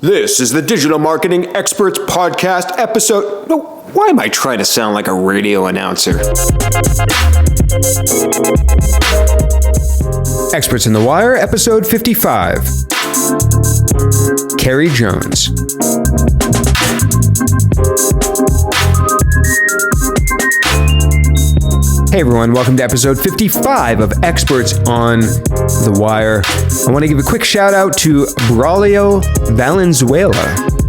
This is the Digital Marketing Experts Podcast episode. No, why am I trying to sound like a radio announcer? Experts in the Wire, episode 55. Kerry Jones. Hey everyone, welcome to episode 55 of Experts on the Wire. I want to give a quick shout out to Braulio Valenzuela,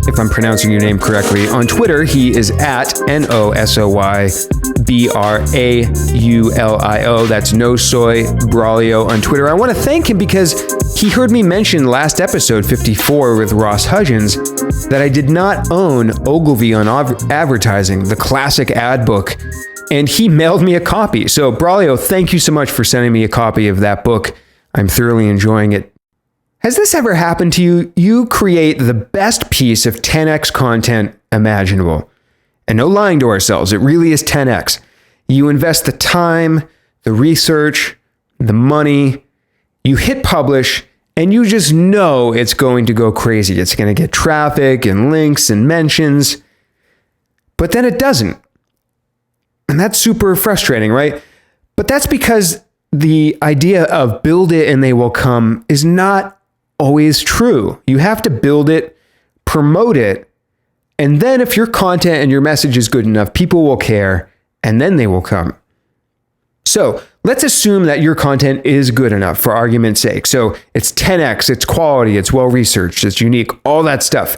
if I'm pronouncing your name correctly. On Twitter, he is at NOSOYBRAULIO. That's No Soy Braulio on Twitter. I want to thank him because he heard me mention last episode 54 with Ross Hudgens that I did not own Ogilvy on Advertising, the classic ad book. And he mailed me a copy. So, Braulio, thank you so much for sending me a copy of that book. I'm thoroughly enjoying it. Has this ever happened to you? You create the best piece of 10x content imaginable. And no lying to ourselves, it really is 10x. You invest the time, the research, the money, you hit publish, and you just know it's going to go crazy. It's going to get traffic and links and mentions. But then it doesn't. And that's super frustrating, right? But that's because the idea of build it and they will come is not always true. You have to build it, promote it, and then if your content and your message is good enough, people will care, and then they will come. So let's assume that your content is good enough for argument's sake. So it's 10x, it's quality, it's well-researched, it's unique, all that stuff.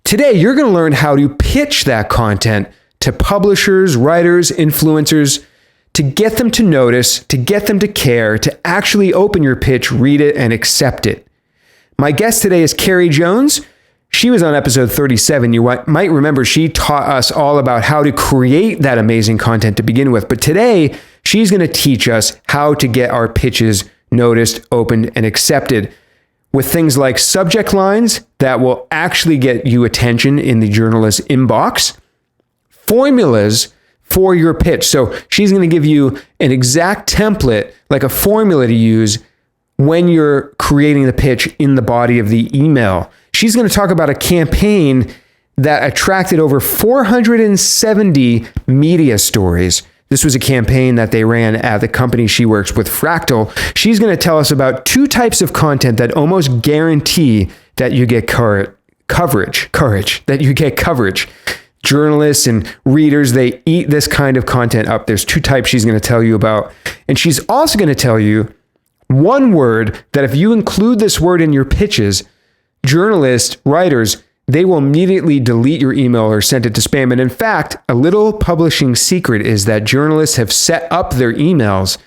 Today, you're going to learn how to pitch that content to publishers, writers, influencers, to get them to notice, to get them to care, to actually open your pitch, read it, and accept it. My guest today is Kerry Jones. She was on episode 37. You might remember she taught us all about how to create that amazing content to begin with. But today, she's going to teach us how to get our pitches noticed, opened, and accepted with things like subject lines that will actually get you attention in the journalist's inbox, formulas for your pitch. So she's going to give you an exact template, like a formula to use when you're creating the pitch in the body of the email. She's going to talk about a campaign that attracted over 470 media stories. This was a campaign that they ran at the company she works with, Fractl. She's going to tell us about two types of content that almost guarantee that you get coverage. Journalists and readers, they eat this kind of content up. There's two types she's going to tell you about. And she's also going to tell you one word that if you include this word in your pitches, journalists, writers, they will immediately delete your email or send it to spam. And in fact, a little publishing secret is that journalists have set up their emails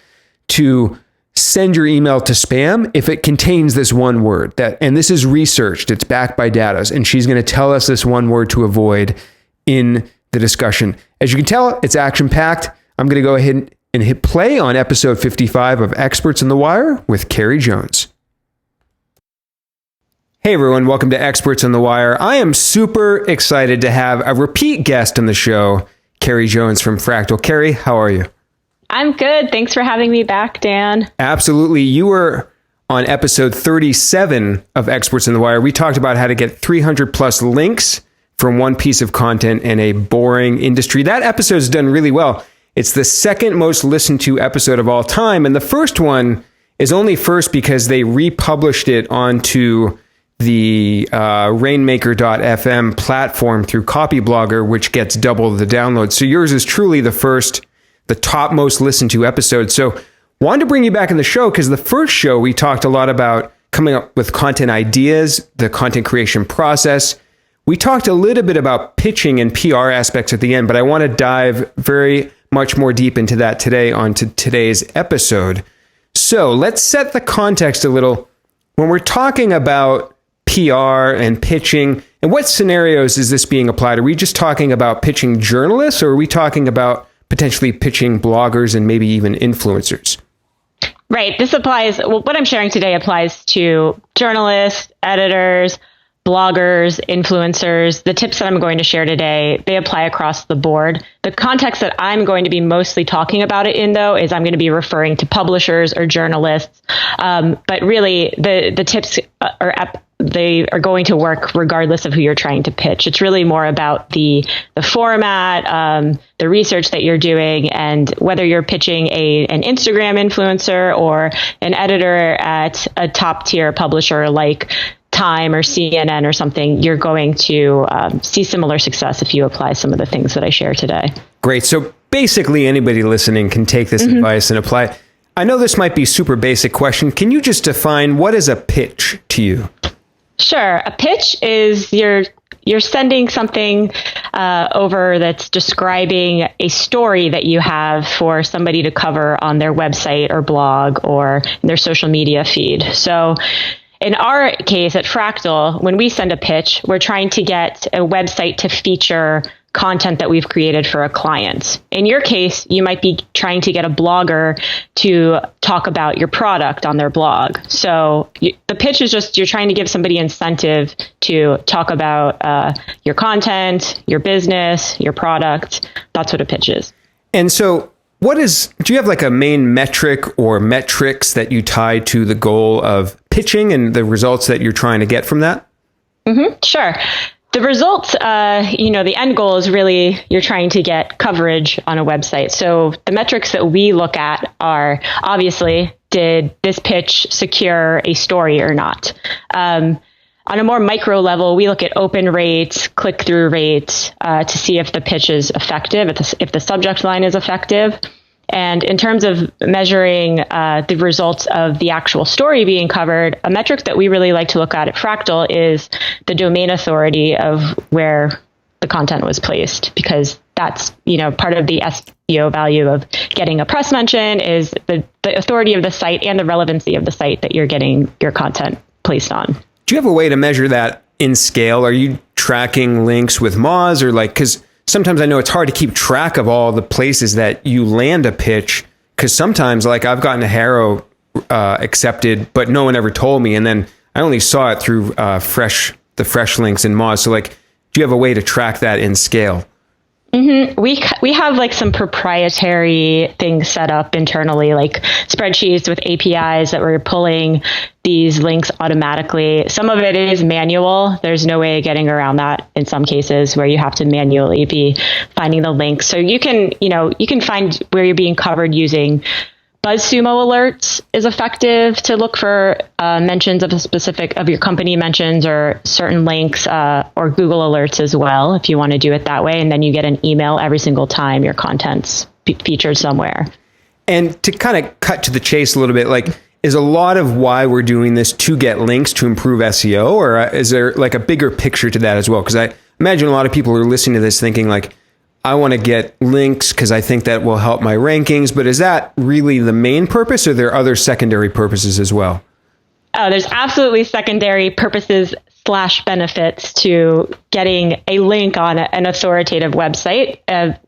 to send your email to spam if it contains this one word. And this is researched. It's backed by data. And she's going to tell us this one word to avoid in the discussion. As you can tell, it's action-packed. I'm going to go ahead and hit play on episode 55 of Experts in the Wire with Kerry Jones. Hey everyone, welcome to Experts on the Wire. I am super excited to have a repeat guest on the show, Kerry Jones from Fractl. Kerry, how are you? I'm good. Thanks for having me back, Dan. Absolutely. You were on episode 37 of Experts in the Wire. We talked about how to get 300 plus links from one piece of content in a boring industry. That episode is done really well. It's the second most listened to episode of all time. And the first one is only first because they republished it onto the Rainmaker.fm platform through Copyblogger, which gets double the downloads. So yours is truly the top most listened to episode. So wanted to bring you back in the show because the first show we talked a lot about coming up with content ideas, the content creation process. We talked a little bit about pitching and PR aspects at the end, but I want to dive very much more deep into that today onto today's episode. So let's set the context a little. When we're talking about PR and pitching, and what scenarios is this being applied? Are we just talking about pitching journalists, or are we talking about potentially pitching bloggers and maybe even influencers? Right. This applies. Well, what I'm sharing today applies to journalists, editors, bloggers, influencers. The tips that I'm going to share today, they apply across the board. The context that I'm going to be mostly talking about it in, though, is I'm going to be referring to publishers or journalists. But really, the tips are they are going to work regardless of who you're trying to pitch. It's really more about the format, the research that you're doing, and whether you're pitching an Instagram influencer or an editor at a top tier publisher like Time or CNN or something, you're going to see similar success if you apply some of the things that I share today. Great. So basically anybody listening can take this advice and apply. I know this might be a super basic question. Can you just define what is a pitch to you? Sure. A pitch is you're sending something over that's describing a story that you have for somebody to cover on their website or blog or in their social media feed. So in our case at Fractl, when we send a pitch, we're trying to get a website to feature content that we've created for a client. In your case, you might be trying to get a blogger to talk about your product on their blog. So the pitch is just you're trying to give somebody incentive to talk about your content, your business, your product. That's what a pitch is. And so do you have like a main metric or metrics that you tie to the goal of pitching and the results that you're trying to get from that? Sure. The results, the end goal is really you're trying to get coverage on a website. So the metrics that we look at are obviously, did this pitch secure a story or not? On a more micro level, we look at open rates, click-through rates to see if the pitch is effective, if the subject line is effective. And in terms of measuring the results of the actual story being covered, a metric that we really like to look at Fractl is the domain authority of where the content was placed, because that's, part of the SEO value of getting a press mention is the authority of the site and the relevancy of the site that you're getting your content placed on. Do you have a way to measure that in scale? Are you tracking links with Moz or because sometimes I know it's hard to keep track of all the places that you land a pitch, because sometimes I've gotten a Harrow accepted, but no one ever told me. And then I only saw it through the fresh links in Moz. So do you have a way to track that in scale? We have some proprietary things set up internally, like spreadsheets with APIs that we're pulling these links automatically. Some of it is manual. There's no way of getting around that in some cases where you have to manually be finding the links. So you can find where you're being covered using BuzzSumo alerts is effective to look for mentions of your company mentions or certain links, or Google alerts as well, if you want to do it that way. And then you get an email every single time your content's featured somewhere. And to kind of cut to the chase a little bit, is a lot of why we're doing this to get links to improve SEO, or is there a bigger picture to that as well? Because I imagine a lot of people are listening to this thinking I want to get links because I think that will help my rankings. But is that really the main purpose, or are there other secondary purposes as well? Oh, there's absolutely secondary purposes / benefits to getting a link on an authoritative website.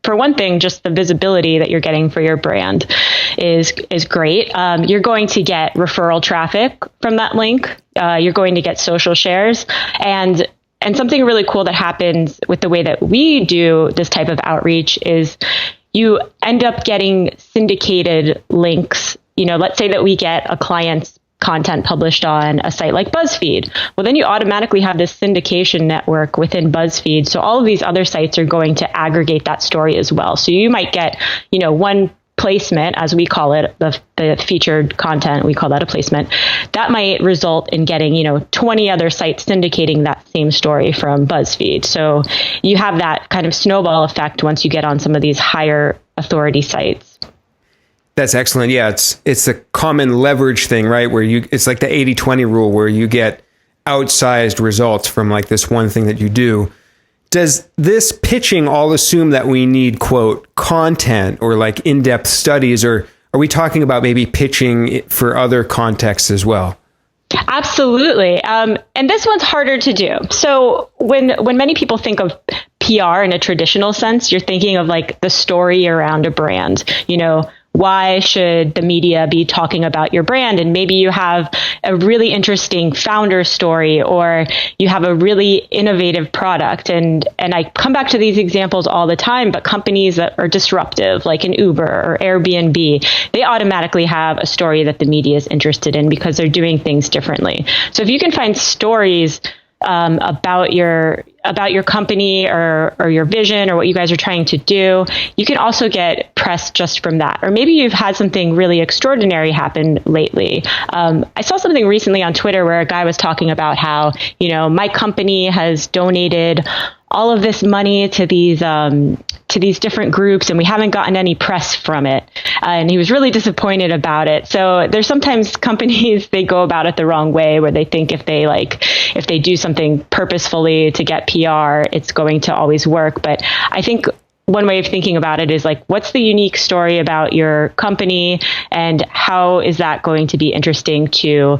For one thing, just the visibility that you're getting for your brand is great. You're going to get referral traffic from that link. You're going to get social shares, and something really cool that happens with the way that we do this type of outreach is you end up getting syndicated links. Let's say that we get a client's content published on a site like BuzzFeed. Well, then you automatically have this syndication network within BuzzFeed. So all of these other sites are going to aggregate that story as well. So you might get, one placement, as we call it, the featured content, we call that a placement. That might result in getting, 20 other sites syndicating that same story from BuzzFeed. So you have that kind of snowball effect once you get on some of these higher authority sites. That's excellent. Yeah, it's a common leverage thing, right? Where it's like the 80-20 rule, where you get outsized results from this one thing that you do. Does this pitching all assume that we need, quote, content or in-depth studies, or are we talking about maybe pitching for other contexts as well? Absolutely. And this one's harder to do. So when many people think of PR in a traditional sense, you're thinking of the story around a brand. why should the media be talking about your brand? And maybe you have a really interesting founder story, or you have a really innovative product. And I come back to these examples all the time, but companies that are disruptive, like an Uber or Airbnb, they automatically have a story that the media is interested in because they're doing things differently. So if you can find stories about your company or your vision or what you guys are trying to do, you can also get press just from that. Or maybe you've had something really extraordinary happen lately. I saw something recently on Twitter where a guy was talking about how, my company has donated all of this money to these different groups, and we haven't gotten any press from it. And he was really disappointed about it. So there's sometimes companies, they go about it the wrong way, where they think if they do something purposefully to get PR, it's going to always work. But I think one way of thinking about it is like, what's the unique story about your company, and how is that going to be interesting to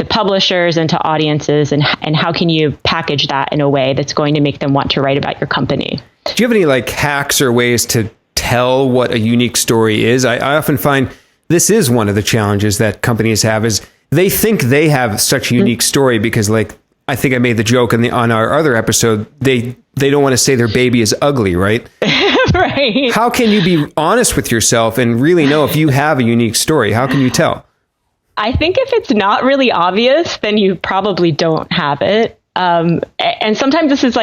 publishers and to audiences, and how can you package that in a way that's going to make them want to write about your company? Do you have any hacks or ways to tell what a unique story is? I often find this is one of the challenges that companies have, is they think they have such a unique story because I think I made the joke on our other episode, they don't want to say their baby is ugly, right? Right. How can you be honest with yourself and really know if you have a unique story? How can you tell? I think if it's not really obvious, then you probably don't have it. And sometimes this is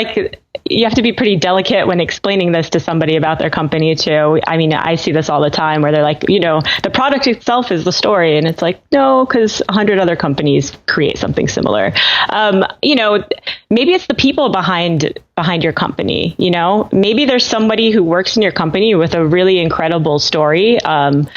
you have to be pretty delicate when explaining this to somebody about their company too. I mean, I see this all the time where they're like, the product itself is the story. And it's like, no, because 100 other companies create something similar. Maybe it's the people behind your company. Maybe there's somebody who works in your company with a really incredible story. And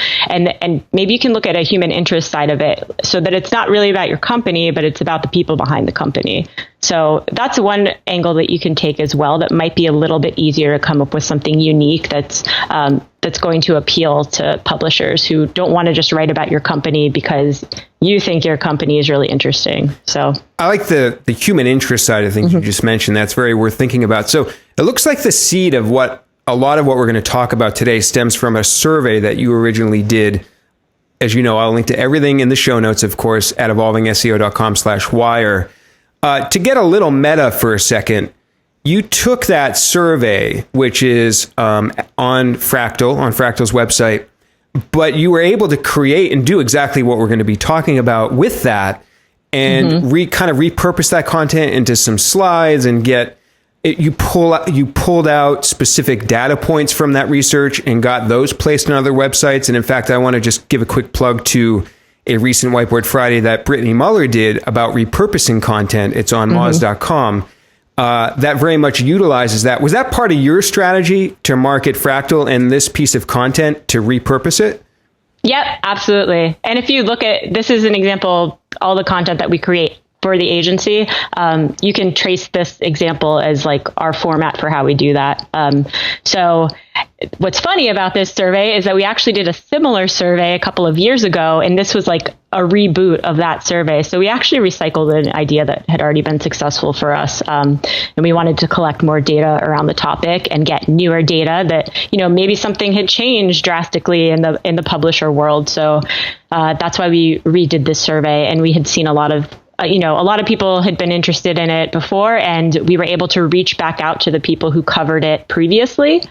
maybe you can look at a human interest side of it, so that it's not really about your company, but it's about the people behind the company. So that's one angle that you can take as well. That might be a little bit easier to come up with something unique that's going to appeal to publishers who don't want to just write about your company because you think your company is really interesting. So I like the human interest side of things you just mentioned. That's very worth thinking about. So it looks like the seed of a lot of what we're going to talk about today stems from a survey that you originally did. As you know, I'll link to everything in the show notes, of course, at evolvingseo.com/wire. To get a little meta for a second, you took that survey, which is on Fractl's website, but you were able to create and do exactly what we're going to be talking about with that, and kind of repurpose that content into some slides and you pulled out specific data points from that research and got those placed on other websites. And in fact, I want to just give a quick plug to a recent Whiteboard Friday that Brittany Muller did about repurposing content. It's on Moz.com. That very much utilizes that. Was that part of your strategy to market Fractl and this piece of content to repurpose it? Yep, absolutely. And if you look at, this is an example, all the content that we create for the agency, you can trace this example as our format for how we do that. So what's funny about this survey is that we actually did a similar survey a couple of years ago, and this was a reboot of that survey. So we actually recycled an idea that had already been successful for us. And we wanted to collect more data around the topic and get newer data that, maybe something had changed drastically in the publisher world. So that's why we redid this survey, and we had seen a lot of people had been interested in it before, and we were able to reach back out to the people who covered it previously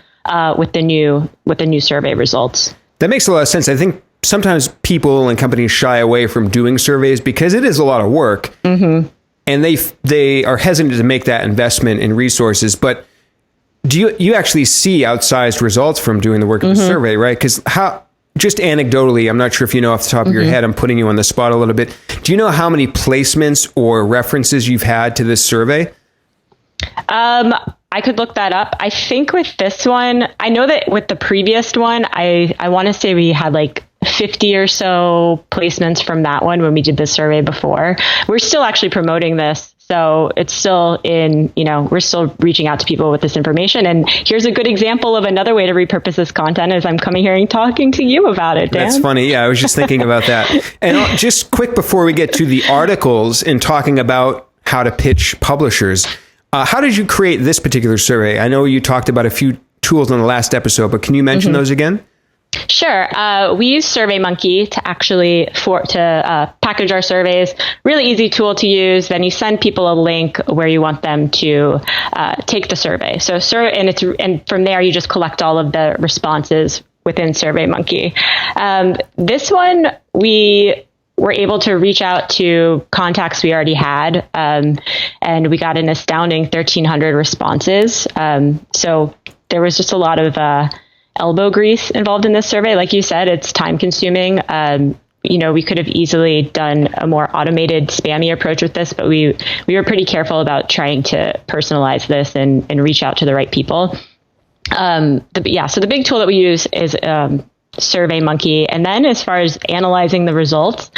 with the new survey results. That makes a lot of sense. I think sometimes people and companies shy away from doing surveys because it is a lot of work, and they are hesitant to make that investment in resources. But do you actually see outsized results from doing the work of the survey, right? Because just anecdotally, I'm not sure if you know off the top of your head, I'm putting you on the spot a little bit. Do you know how many placements or references you've had to this survey? I could look that up. I think with this one, I know that with the previous one, I want to say we had 50 or so placements from that one when we did the survey before. We're still actually promoting this. So it's still we're still reaching out to people with this information. And here's a good example of another way to repurpose this content as I'm coming here and talking to you about it, Dan. That's funny. Yeah, I was just thinking about that. And just quick before we get to the articles and talking about how to pitch publishers, how did you create this particular survey? I know you talked about a few tools in the last episode, but can you mention those again? Sure. We use SurveyMonkey to actually package our surveys. Really easy tool to use. Then you send people a link where you want them to take the survey. And from there you just collect all of the responses within SurveyMonkey. This one we were able to reach out to contacts we already had, and we got an astounding 1,300 responses. So there was just a lot of elbow grease involved in this survey. Like you said, it's time consuming. We could have easily done a more automated spammy approach with this, but we were pretty careful about trying to personalize this and reach out to the right people. So the big tool that we use is SurveyMonkey. And then as far as analyzing the results,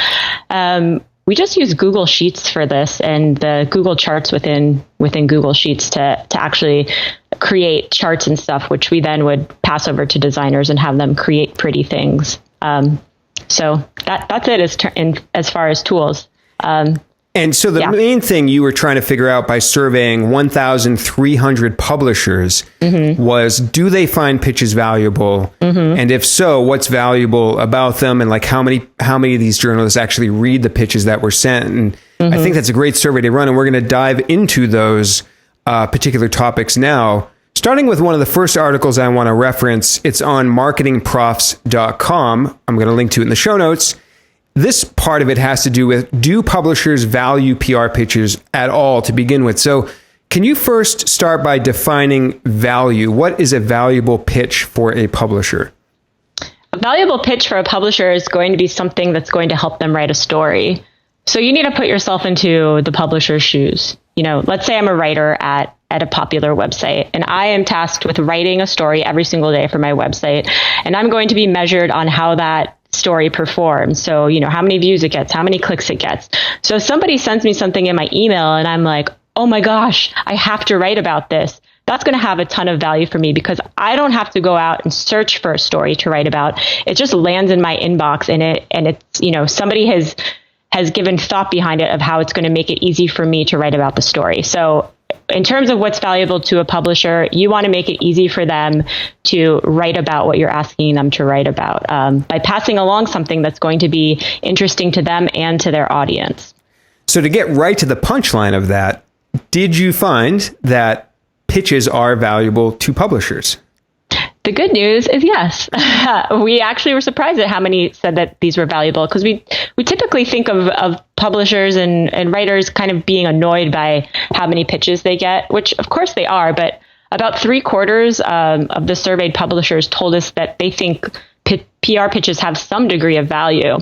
we just use Google Sheets for this and the Google Charts within Google Sheets to actually create charts and stuff, which we then would pass over to designers and have them create pretty things. So that's it as far as tools. And so the main thing you were trying to figure out by surveying 1,300 publishers was, do they find pitches valuable? And if so, what's valuable about them? And like how many of these journalists actually read the pitches that were sent? And I think that's a great survey to run. And we're going to dive into those particular topics now, starting with one of the first articles I want to reference. It's on marketingprofs.com. I'm going to link to it in the show notes. This part of it has to do with, do publishers value PR pitches at all to begin with? So can you first start by defining value? What is a valuable pitch for a publisher? A valuable pitch for a publisher is going to be something that's going to help them write a story. So you need to put yourself into the publisher's shoes. Let's say I'm a writer at a popular website, and I am tasked with writing a story every single day for my website. And I'm going to be measured on how that story performs. So, how many views it gets, how many clicks it gets. So if somebody sends me something in my email and I'm like, oh my gosh, I have to write about this, that's going to have a ton of value for me because I don't have to go out and search for a story to write about. It just lands in my inbox and it's, somebody has given thought behind it of how it's going to make it easy for me to write about the story. So in terms of what's valuable to a publisher, you want to make it easy for them to write about what you're asking them to write about by passing along something that's going to be interesting to them and to their audience. So to get right to the punchline of that, did you find that pitches are valuable to publishers? The good news is yes. We actually were surprised at how many said that these were valuable because we typically think of publishers and writers kind of being annoyed by how many pitches they get, which of course they are, but about 3/4 of the surveyed publishers told us that they think PR pitches have some degree of value.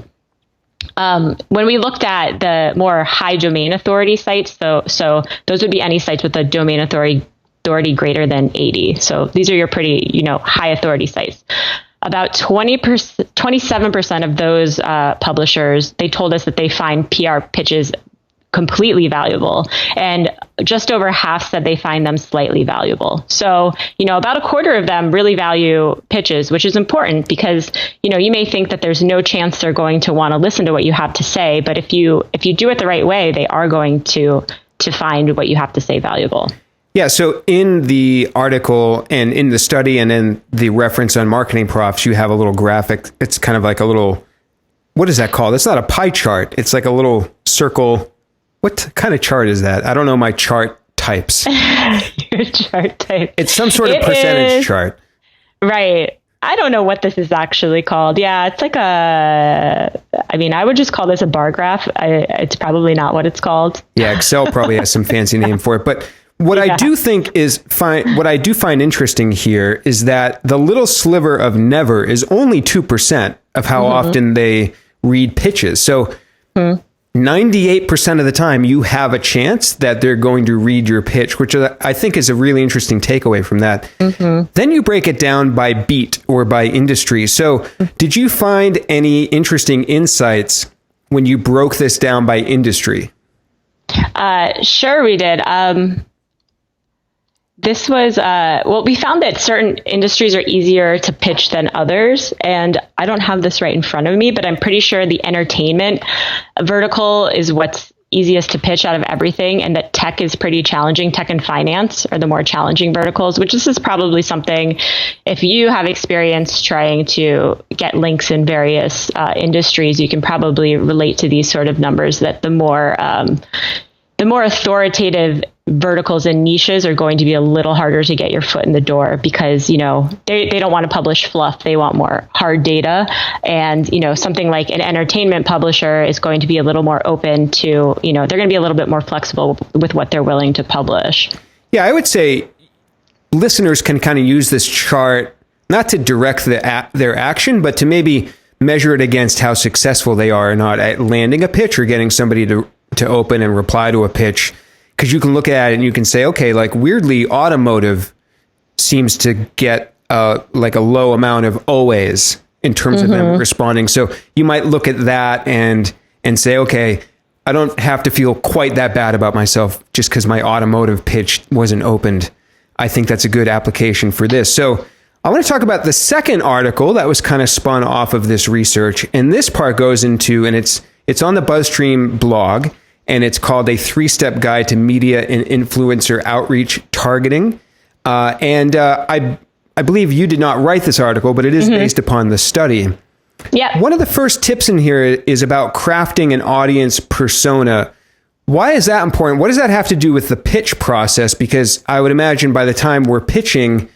When we looked at the more high domain authority sites, so those would be any sites with a domain authority greater than 80. So these are your pretty, high authority sites. About 27% of those publishers, they told us that they find PR pitches completely valuable. And just over half said they find them slightly valuable. So, about 1/4 of them really value pitches, which is important because, you may think that there's no chance they're going to want to listen to what you have to say. But if you do it the right way, they are going to find what you have to say valuable. Yeah, so in the article and in the study and in the reference on Marketing Profs, you have a little graphic. It's kind of like a little, what is that called? It's not a pie chart. It's like a little circle. What kind of chart is that? I don't know my chart types. Your chart type. It's some sort of percentage chart. Right. I don't know what this is actually called. Yeah, it's like I would just call this a bar graph. It's probably not what it's called. Yeah, Excel probably has some fancy name for it. But what I do think is fine. What I do find interesting here is that the little sliver of never is only 2% of how often they read pitches. So 98% of the time you have a chance that they're going to read your pitch, which I think is a really interesting takeaway from that. Then you break it down by beat or by industry. So did you find any interesting insights when you broke this down by industry? Sure, we did. This was, we found that certain industries are easier to pitch than others. And I don't have this right in front of me, but I'm pretty sure the entertainment vertical is what's easiest to pitch out of everything, and that tech is pretty challenging. Tech and finance are the more challenging verticals, which this is probably something, if you have experience trying to get links in various industries, you can probably relate to these sort of numbers, that the more authoritative verticals and niches are going to be a little harder to get your foot in the door, because, they don't want to publish fluff. They want more hard data. And, something like an entertainment publisher is going to be a little more open to, they're going to be a little bit more flexible with what they're willing to publish. Yeah, I would say listeners can kind of use this chart, not to direct their action, but to maybe measure it against how successful they are or not at landing a pitch or getting somebody to open and reply to a pitch. Because you can look at it and you can say, okay, like weirdly, automotive seems to get like a low amount of always in terms of them responding. So you might look at that and say, okay, I don't have to feel quite that bad about myself just because my automotive pitch wasn't opened. I think that's a good application for this. So I want to talk about the second article that was kind of spun off of this research. And this part goes into, and it's on the BuzzStream blog, and it's called A 3-Step Guide to Media and Influencer Outreach Targeting. I believe you did not write this article, but it is based upon the study. Yeah. One of the first tips in here is about crafting an audience persona. Why is that important? What does that have to do with the pitch process? Because I would imagine by the time we're pitching,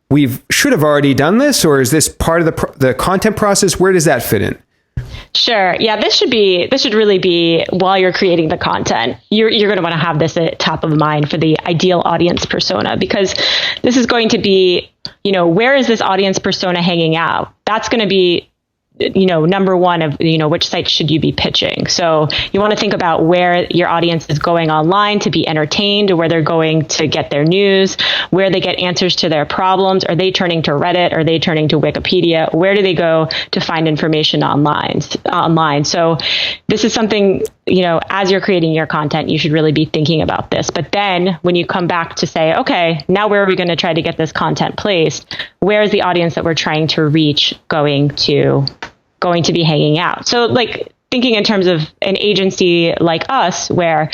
we should have already done this, or is this part of the content process? Where does that fit in? Sure. Yeah, this should really be while you're creating the content. You're going to want to have this at top of mind for the ideal audience persona, because this is going to be, where is this audience persona hanging out? That's going to be, number one of, which sites should you be pitching? So you want to think about where your audience is going online to be entertained, where they're going to get their news, where they get answers to their problems. Are they turning to Reddit? Are they turning to Wikipedia? Where do they go to find information online? So this is something, as you're creating your content, you should really be thinking about this. But then when you come back to say, okay, now where are we going to try to get this content placed? Where is the audience that we're trying to reach going to be hanging out? So like thinking in terms of an agency like us, where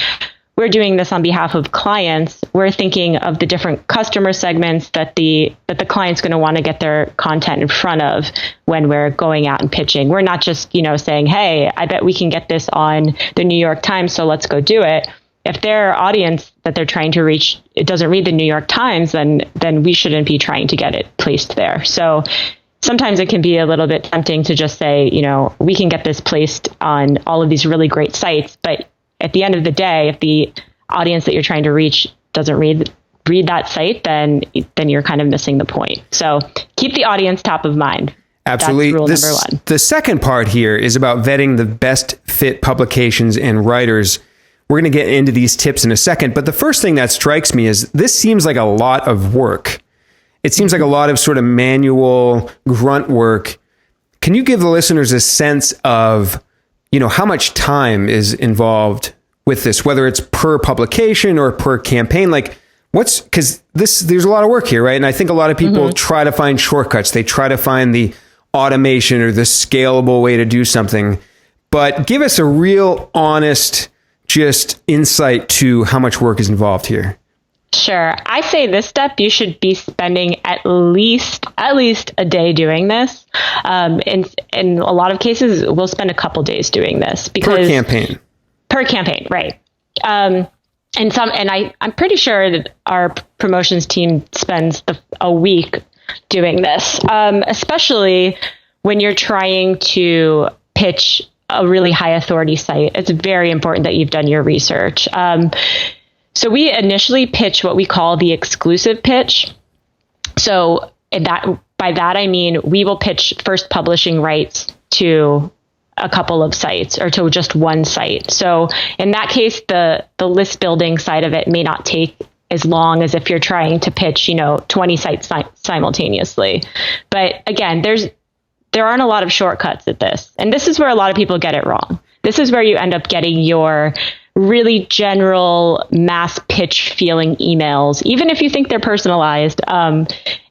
we're doing this on behalf of clients, we're thinking of the different customer segments that the client's going to want to get their content in front of when we're going out and pitching. We're not just, saying, hey, I bet we can get this on the New York Times, so let's go do it. If their audience that they're trying to reach, it doesn't read the New York Times, then we shouldn't be trying to get it placed there. So sometimes it can be a little bit tempting to just say, we can get this placed on all of these really great sites. But at the end of the day, if the audience that you're trying to reach doesn't read that site, then you're kind of missing the point. So keep the audience top of mind. Absolutely. That's rule number one. The second part here is about vetting the best fit publications and writers. We're going to get into these tips in a second. But the first thing that strikes me is this seems like a lot of work. It seems like a lot of sort of manual grunt work. Can you give the listeners a sense of, how much time is involved with this, whether it's per publication or per campaign? Like because there's a lot of work here, right? And I think a lot of people try to find shortcuts. They try to find the automation or the scalable way to do something. But give us a real honest, just insight to how much work is involved here. Sure. I say this step, you should be spending at least a day doing this. In a lot of cases, we'll spend a couple days doing this because per campaign. Right. I'm pretty sure that our promotions team spends a week doing this, especially when you're trying to pitch a really high authority site. It's very important that you've done your research. So we initially pitch what we call the exclusive pitch. So by that, I mean, we will pitch first publishing rights to a couple of sites or to just one site. So in that case, the list building side of it may not take as long as if you're trying to pitch, 20 sites simultaneously. But again, there aren't a lot of shortcuts at this. And this is where a lot of people get it wrong. This is where you end up getting your really general mass pitch feeling emails, even if you think they're personalized.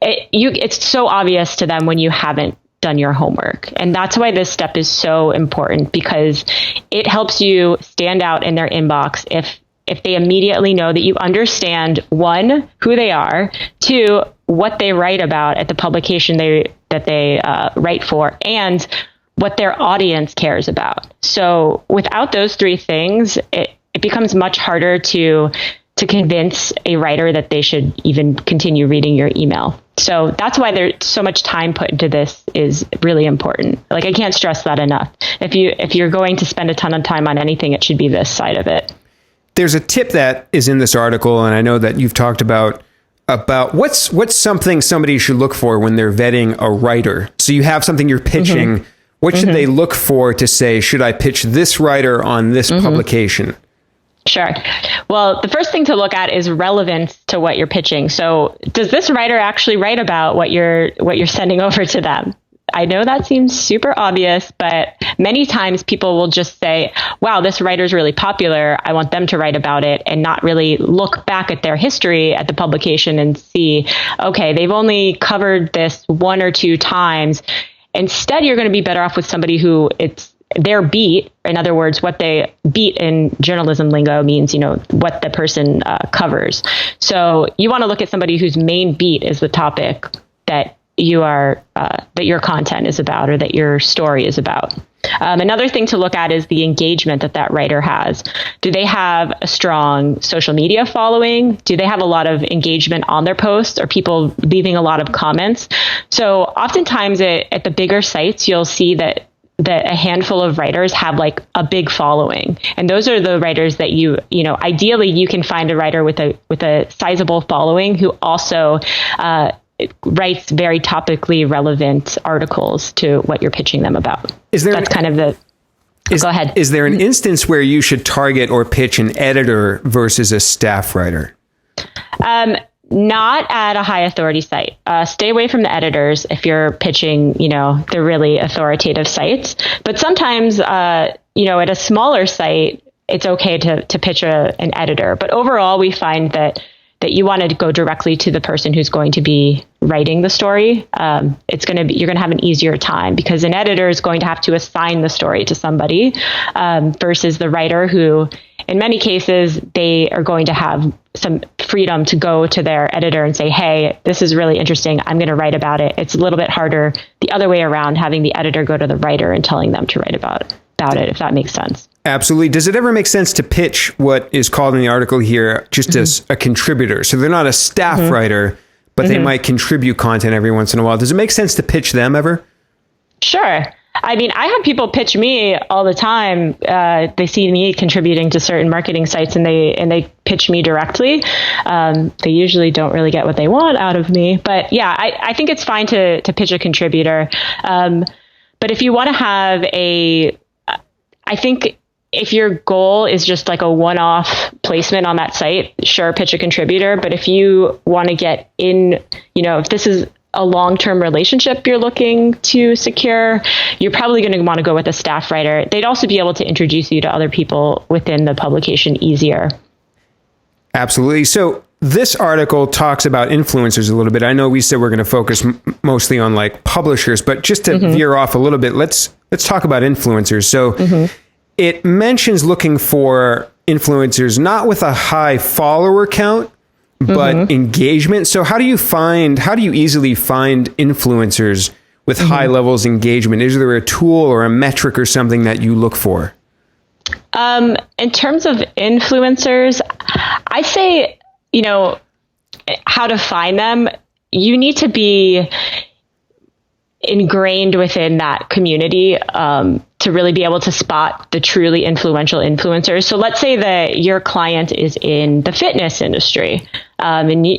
It's so obvious to them when you haven't done your homework. And that's why this step is so important, because it helps you stand out in their inbox if they immediately know that you understand, one, who they are, two, what they write about at the publication that they write for, and what their audience cares about. So without those three things, it becomes much harder to convince a writer that they should even continue reading your email. So that's why there's so much time put into this is really important. Like, I can't stress that enough. If you're going to spend a ton of time on anything, it should be this side of it. There's a tip that is in this article, and I know that you've talked about what's something somebody should look for when they're vetting a writer. So you have something you're pitching. Mm-hmm. What should they look for to say, should I pitch this writer on this publication? Sure. Well, the first thing to look at is relevance to what you're pitching. So does this writer actually write about what you're sending over to them? I know that seems super obvious, but many times people will just say, wow, this writer's really popular. I want them to write about it, and not really look back at their history at the publication and see, okay, they've only covered this one or two times. Instead, you're going to be better off with somebody who it's their beat. In other words, what they beat in journalism lingo means, what the person covers. So you want to look at somebody whose main beat is the topic that that your content is about, or that your story is about. Another thing to look at is the engagement that writer has. Do they have a strong social media following? Do they have a lot of engagement on their posts? Are people leaving a lot of comments? So oftentimes at the bigger sites, you'll see that a handful of writers have like a big following. And those are the writers that ideally you can find a writer with a sizable following who also writes very topically relevant articles to what you're pitching them about. Go ahead. Is there an instance where you should target or pitch an editor versus a staff writer? Not at a high authority site. Stay away from the editors if you're pitching, the really authoritative sites. But sometimes, at a smaller site, it's okay to pitch an editor. But overall, we find that you want to go directly to the person who's going to be writing the story. You're going to have an easier time, because an editor is going to have to assign the story to somebody, versus the writer who, in many cases, they are going to have some freedom to go to their editor and say, hey, this is really interesting. I'm going to write about it. It's a little bit harder the other way around, having the editor go to the writer and telling them to write about it, if that makes sense. Absolutely. Does it ever make sense to pitch what is called in the article here just as a contributor? So they're not a staff writer, but they might contribute content every once in a while. Does it make sense to pitch them ever? Sure. I mean, I have people pitch me all the time. They see me contributing to certain marketing sites, and they pitch me directly. They usually don't really get what they want out of me. But yeah, I think it's fine to pitch a contributor. But if you want to have I think if your goal is just like a one-off placement on that site, sure, pitch a contributor. But if you want to get in, if this is a long-term relationship you're looking to secure, you're probably going to want to go with a staff writer. They'd also be able to introduce you to other people within the publication easier. Absolutely. So this article talks about influencers a little bit. I know we said we're going to focus mostly on like publishers, but just to veer off a little bit, let's talk about influencers. So it mentions looking for influencers not with a high follower count, but engagement. So how do you easily find influencers with high levels of engagement? Is there a tool or a metric or something that you look for? In terms of influencers, I say, how to find them. You need to be ingrained within that community to really be able to spot the truly influential influencers. So let's say that your client is in the fitness industry. And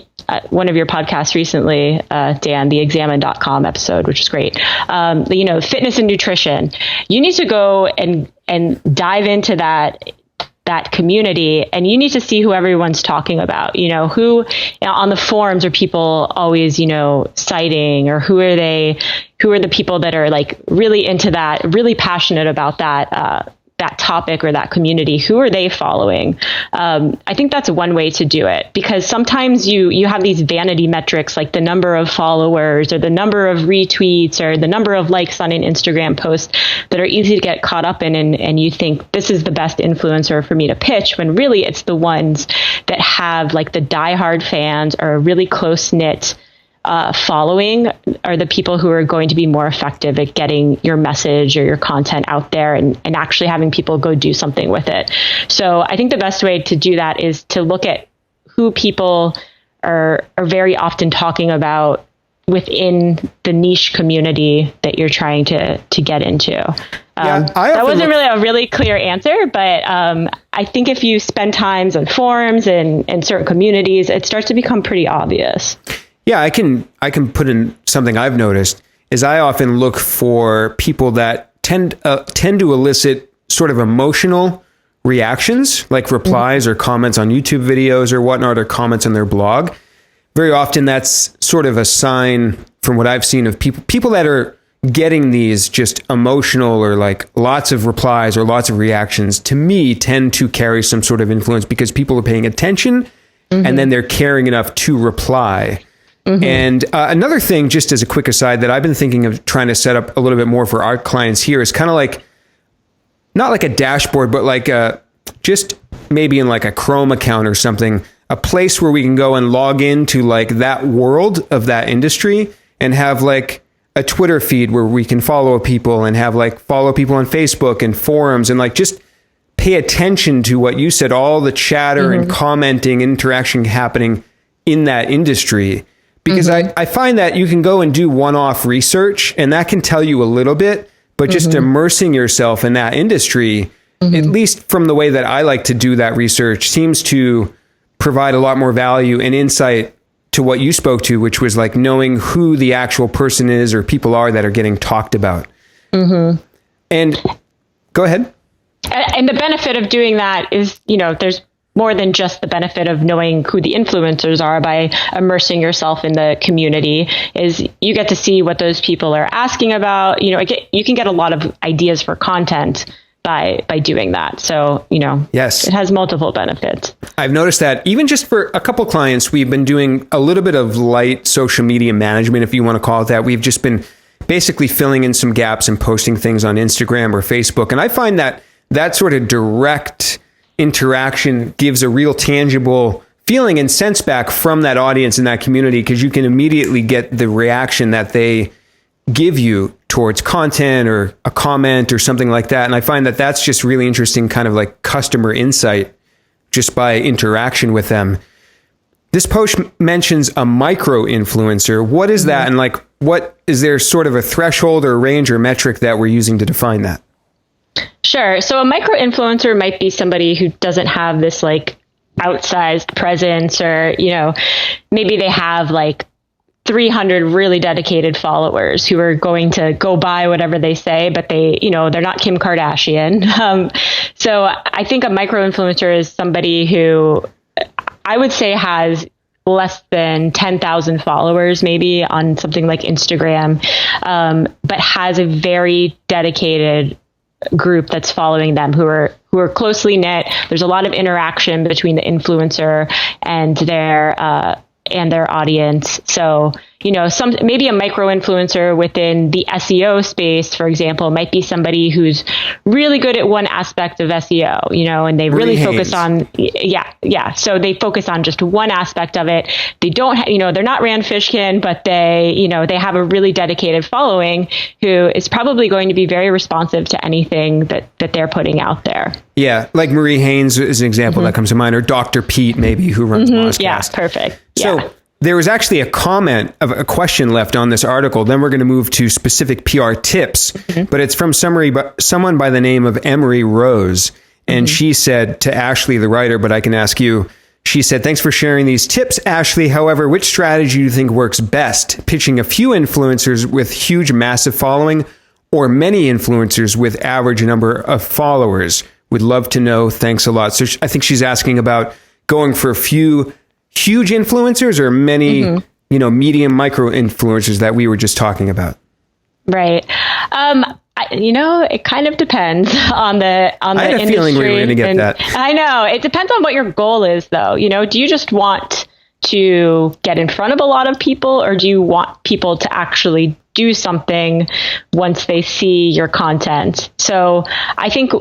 one of your podcasts recently, Dan, the examine.com episode, which is great. Fitness and nutrition. You need to go and dive into that community, and you need to see who everyone's talking about. Who on the forums are people always, citing, or who are the people that are like really into that, really passionate about that that topic or that community, who are they following? I think that's one way to do it, because sometimes you have these vanity metrics like the number of followers or the number of retweets or the number of likes on an Instagram post that are easy to get caught up in. And you think this is the best influencer for me to pitch, when really it's the ones that have like the diehard fans or a really close knit following are the people who are going to be more effective at getting your message or your content out there and actually having people go do something with it. So I think the best way to do that is to look at who people are very often talking about within the niche community that you're trying to get into. That wasn't really a really clear answer, but I think if you spend times on forums and certain communities, it starts to become pretty obvious. Yeah, I can put in something I've noticed is I often look for people that tend to elicit sort of emotional reactions, like replies or comments on YouTube videos or whatnot, or comments on their blog. Very often that's sort of a sign from what I've seen of people that are getting these just emotional or like lots of replies or lots of reactions, to me tend to carry some sort of influence because people are paying attention and then they're caring enough to reply. And another thing, just as a quick aside, that I've been thinking of trying to set up a little bit more for our clients here is kind of like, not like a dashboard, but like just maybe in like a Chrome account or something, a place where we can go and log into like that world of that industry and have like a Twitter feed where we can follow people and have like follow people on Facebook and forums and like just pay attention to what you said, all the chatter and commenting, interaction happening in that industry. Because I find that you can go and do one-off research and that can tell you a little bit, but just immersing yourself in that industry, at least from the way that I like to do that research, seems to provide a lot more value and insight to what you spoke to, which was like knowing who the actual person is or people are that are getting talked about. And go ahead. And the benefit of doing that is, there's more than just the benefit of knowing who the influencers are by immersing yourself in the community, is you get to see what those people are asking about. You can get a lot of ideas for content by doing that. So, yes, it has multiple benefits. I've noticed that even just for a couple clients, we've been doing a little bit of light social media management, if you want to call it that. We've just been basically filling in some gaps and posting things on Instagram or Facebook. And I find that sort of direct interaction gives a real tangible feeling and sense back from that audience and that community, because you can immediately get the reaction that they give you towards content or a comment or something like that. And I find that that's just really interesting, kind of like customer insight just by interaction with them. This post mentions a micro influencer. What is that? And like, what is there sort of a threshold or range or metric that we're using to define that? Sure. So a micro influencer might be somebody who doesn't have this like outsized presence, or, maybe they have like 300 really dedicated followers who are going to go buy whatever they say, but they're not Kim Kardashian. So I think a micro influencer is somebody who I would say has less than 10,000 followers, maybe on something like Instagram, but has a very dedicated group that's following them who are closely knit. There's a lot of interaction between the influencer and their audience. So, maybe a micro influencer within the SEO space, for example, might be somebody who's really good at one aspect of SEO, and they really focus on, So they focus on just one aspect of it. They don't, they're not Rand Fishkin, but they have a really dedicated following who is probably going to be very responsive to anything that they're putting out there. Yeah. Like Marie Haynes is an example that comes to mind, or Dr. Pete, maybe, who runs Mozcast. Yeah, perfect. So there was actually a comment of a question left on this article. Then we're going to move to specific PR tips, but it's from someone by the name of Emery Rose. And she said to Ashley, the writer, but I can ask you, she said, "Thanks for sharing these tips, Ashley. However, which strategy do you think works best? Pitching a few influencers with huge, massive following, or many influencers with average number of followers? Would love to know. Thanks a lot." So I think she's asking about going for a few huge influencers or many, medium micro influencers that we were just talking about. Right. It kind of depends on the I had a industry. feeling we were going to get that. I know. It depends on what your goal is, though. Do you just want to get in front of a lot of people, or do you want people to actually do something once they see your content? So I think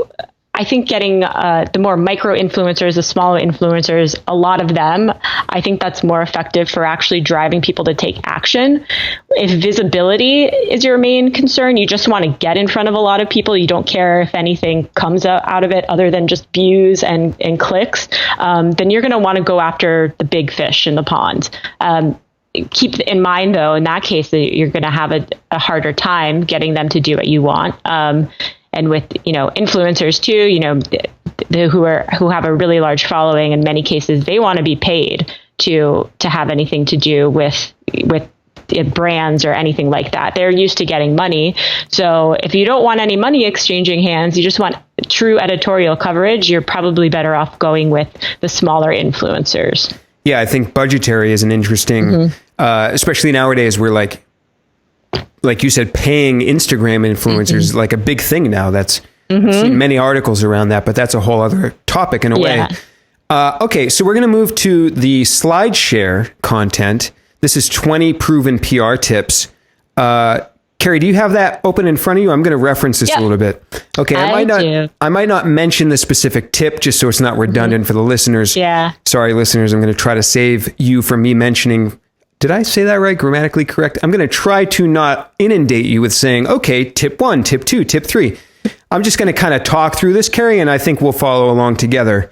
getting the more micro influencers, the smaller influencers, a lot of them, I think that's more effective for actually driving people to take action. If visibility is your main concern, you just want to get in front of a lot of people. You don't care if anything comes out of it other than just views and clicks. Then you're going to want to go after the big fish in the pond. Keep in mind, though, in that case, that you're going to have a harder time getting them to do what you want. And with, influencers too, who have a really large following, in many cases, they want to be paid to have anything to do with brands or anything like that. They're used to getting money. So if you don't want any money exchanging hands, you just want true editorial coverage, you're probably better off going with the smaller influencers. Yeah, I think budgetary is an interesting, especially nowadays, we're like you said, paying Instagram influencers like a big thing now. I've seen many articles around that, but that's a whole other topic in a way. Okay, so we're going to move to the SlideShare content. This is 20 proven PR tips. Kerry, do you have that open in front of you? I'm going to reference this a little bit. Okay, I might not mention the specific tip just so it's not redundant for the listeners. Yeah. Sorry, listeners, I'm going to try to save you from me mentioning. Did I say that right? Grammatically correct? I'm going to try to not inundate you with saying, okay, tip 1, tip 2, tip 3. I'm just going to kind of talk through this, Kerry, and I think we'll follow along together.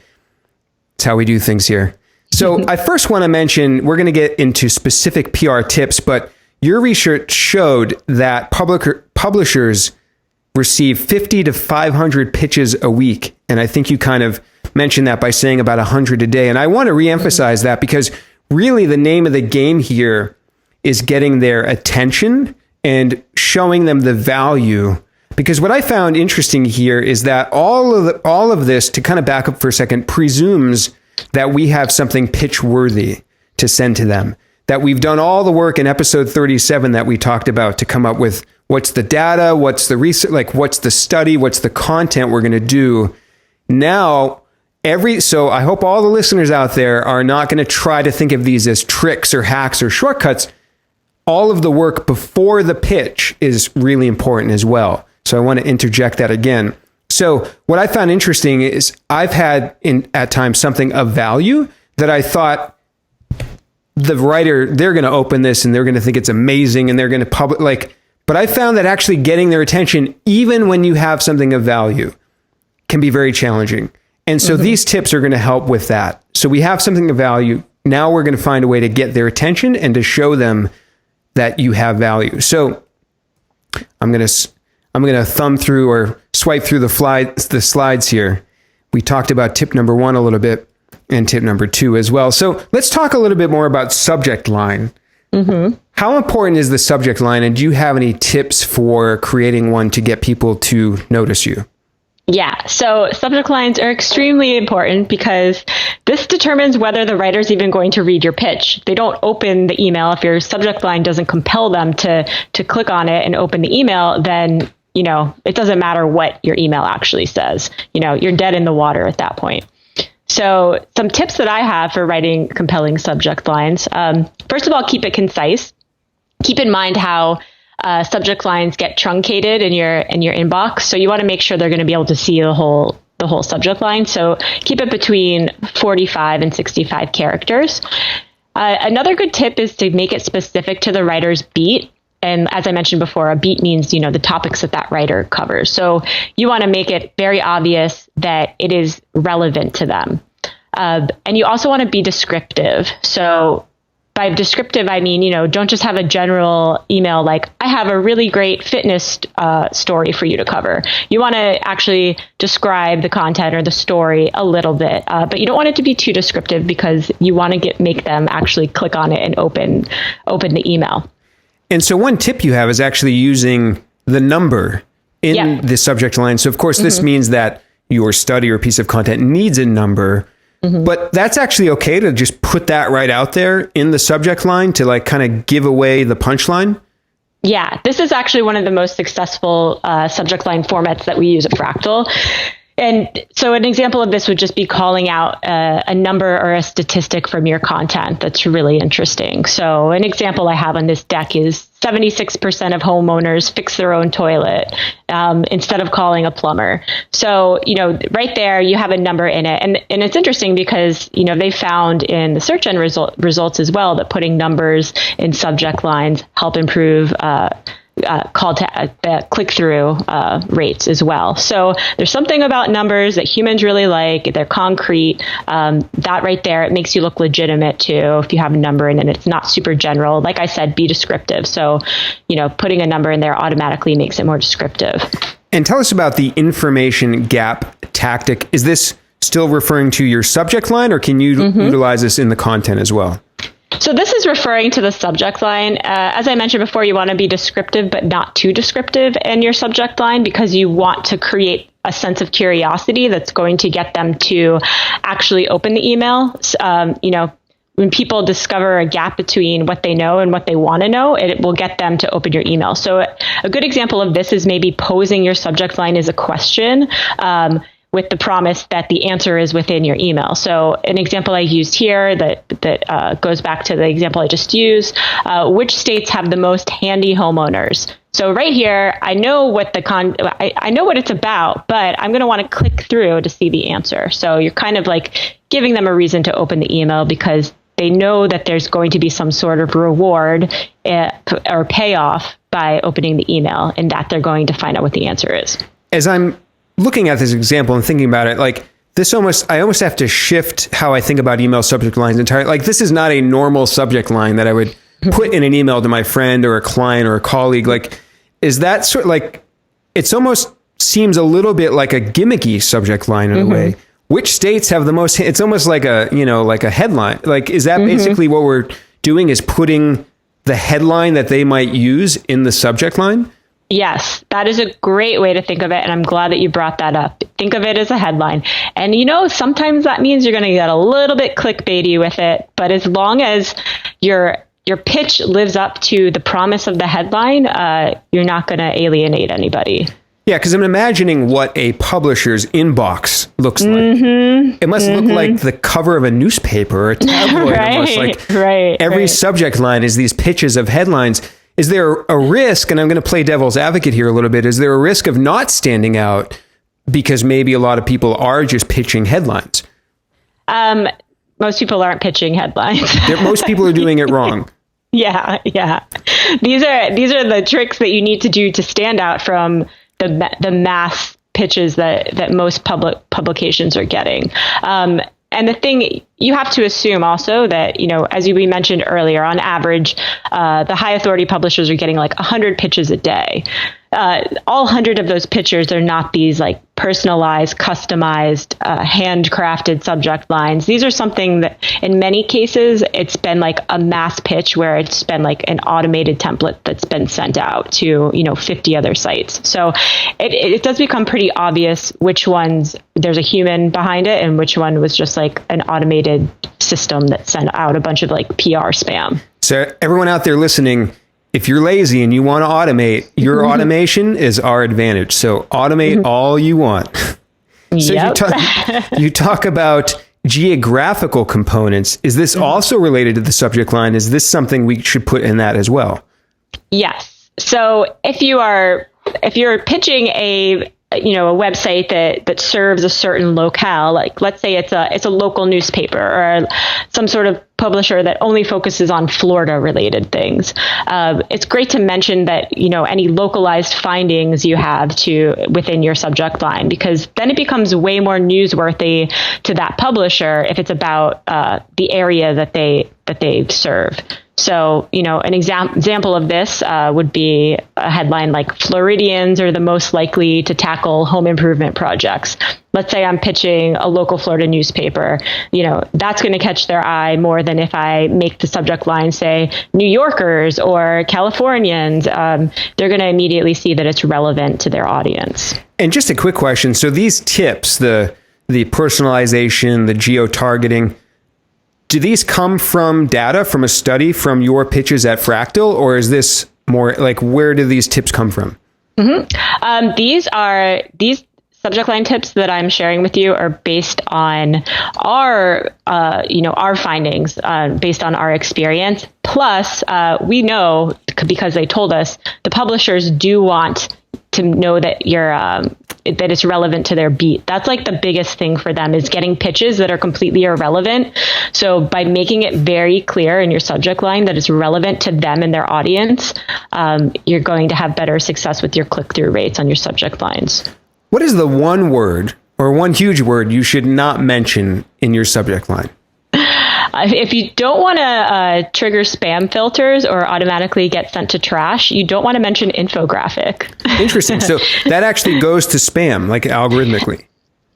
It's how we do things here. So I first want to mention, we're going to get into specific PR tips, but your research showed that publishers receive 50 to 500 pitches a week. And I think you kind of mentioned that by saying about 100 a day. And I want to reemphasize that because really the name of the game here is getting their attention and showing them the value. Because what I found interesting here is that all of this, to kind of back up for a second, presumes that we have something pitch worthy to send to them. That we've done all the work in episode 37 that we talked about to come up with what's the data, what's the research, like what's the study, what's the content we're going to do. Now, so I hope all the listeners out there are not going to try to think of these as tricks or hacks or shortcuts. All of the work before the pitch is really important as well. So I want to interject that again. So what I found interesting is I've had at times something of value that I thought the writer, they're going to open this and they're going to think it's amazing and they're going to but I found that actually getting their attention, even when you have something of value, can be very challenging. And so these tips are going to help with that. So we have something of value. Now we're going to find a way to get their attention and to show them that you have value. So I'm going to thumb through or swipe through the slides here. We talked about tip number 1 a little bit and tip number 2 as well. So let's talk a little bit more about subject line. How important is the subject line, and do you have any tips for creating one to get people to notice you? Yeah, so subject lines are extremely important because this determines whether the writer's even going to read your pitch. They don't open the email. If your subject line doesn't compel them to click on it and open the email, then it doesn't matter what your email actually says. You're dead in the water at that point. So some tips that I have for writing compelling subject lines. First of all, keep it concise. Keep in mind how subject lines get truncated in your inbox. So you want to make sure they're going to be able to see the whole subject line. So keep it between 45 and 65 characters. Another good tip is to make it specific to the writer's beat. And as I mentioned before, a beat means, the topics that writer covers. So you want to make it very obvious that it is relevant to them. And you also want to be descriptive. So by descriptive, I mean, don't just have a general email like, I have a really great fitness story for you to cover. You want to actually describe the content or the story a little bit, but you don't want it to be too descriptive because you want to make them actually click on it and open the email. And so one tip you have is actually using the number in the subject line. So of course, this means that your study or piece of content needs a number, but that's actually okay to just put that right out there in the subject line to kind of give away the punchline. Yeah, this is actually one of the most successful subject line formats that we use at Fractl. And so an example of this would just be calling out a number or a statistic from your content that's really interesting. So an example I have on this deck is 76% of homeowners fix their own toilet instead of calling a plumber. So, right there, you have a number in it. And it's interesting because, they found in the search end results as well that putting numbers in subject lines help improve call to click-through rates as well. So there's something about numbers that humans really like. They're concrete. That right there, it makes you look legitimate too if you have a number in it. It's not super general. Like I said, be descriptive. So, putting a number in there automatically makes it more descriptive. And tell us about the information gap tactic. Is this still referring to your subject line, or can you utilize this in the content as well? So this is referring to the subject line. As I mentioned before, you want to be descriptive, but not too descriptive in your subject line because you want to create a sense of curiosity that's going to get them to actually open the email. When people discover a gap between what they know and what they want to know, it will get them to open your email. So a good example of this is maybe posing your subject line as a question, with the promise that the answer is within your email. So an example I used here that goes back to the example I just used, which states have the most handy homeowners? So right here, I know what I know what it's about, but I'm going to want to click through to see the answer. So you're kind of like giving them a reason to open the email because they know that there's going to be some sort of reward or payoff by opening the email and that they're going to find out what the answer is. As I'm looking at this example and thinking about it, I almost have to shift how I think about email subject lines entirely. Like, this is not a normal subject line that I would put in an email to my friend or a client or a colleague. Like, is that sort of like, it's almost seems a little bit like a gimmicky subject line in a way. Which states have the most, it's almost like like a headline. Like, is that basically what we're doing, is putting the headline that they might use in the subject line? Yes, that is a great way to think of it. And I'm glad that you brought that up. Think of it as a headline. And, sometimes that means you're going to get a little bit clickbaity with it. But as long as your pitch lives up to the promise of the headline, you're not going to alienate anybody. Yeah, because I'm imagining what a publisher's inbox looks like. It must look like the cover of a newspaper or a tabloid. Every subject line is these pitches of headlines. Is there a risk, and I'm going to play devil's advocate here a little bit, is there a risk of not standing out because maybe a lot of people are just pitching headlines? Most people aren't pitching headlines. Most people are doing it wrong. Yeah. These are the tricks that you need to do to stand out from the mass pitches that most publications are getting. And the thing, you have to assume also that, as we mentioned earlier, on average, the high authority publishers are getting like 100 pitches a day. All 100 of those pitches are not these like personalized, customized, handcrafted subject lines. These are something that in many cases, it's been like a mass pitch where it's been like an automated template that's been sent out to, 50 other sites. So it does become pretty obvious which ones there's a human behind it and which one was just like an automated system that sent out a bunch of like PR spam. So everyone out there listening, if you're lazy and you want to automate, your automation is our advantage. So automate all you want. So you talk about geographical components. Is this also related to the subject line? Is this something we should put in that as well? Yes. So if you're pitching a website that serves a certain locale, like let's say it's a local newspaper or some sort of publisher that only focuses on Florida related things. It's great to mention that, any localized findings you have within your subject line, because then it becomes way more newsworthy to that publisher if it's about the area that they serve. So, an example of this would be a headline like Floridians are the most likely to tackle home improvement projects. Let's say I'm pitching a local Florida newspaper. That's going to catch their eye more than if I make the subject line say New Yorkers or Californians. They're going to immediately see that it's relevant to their audience. And just a quick question. So these tips, the personalization, the geo-targeting, do these come from data from a study from your pitches at Fractl, or is this more? Like, where do these tips come from? These subject line tips that I'm sharing with you are based on our findings, based on our experience. Plus, we know, because they told us, the publishers do want to know that that it's relevant to their beat. That's like the biggest thing for them, is getting pitches that are completely irrelevant. So by making it very clear in your subject line that it's relevant to them and their audience, you're going to have better success with your click-through rates on your subject lines. What is the one word or one huge word you should not mention in your subject line? If you don't want to trigger spam filters or automatically get sent to trash, you don't want to mention infographic. Interesting. So that actually goes to spam, like algorithmically.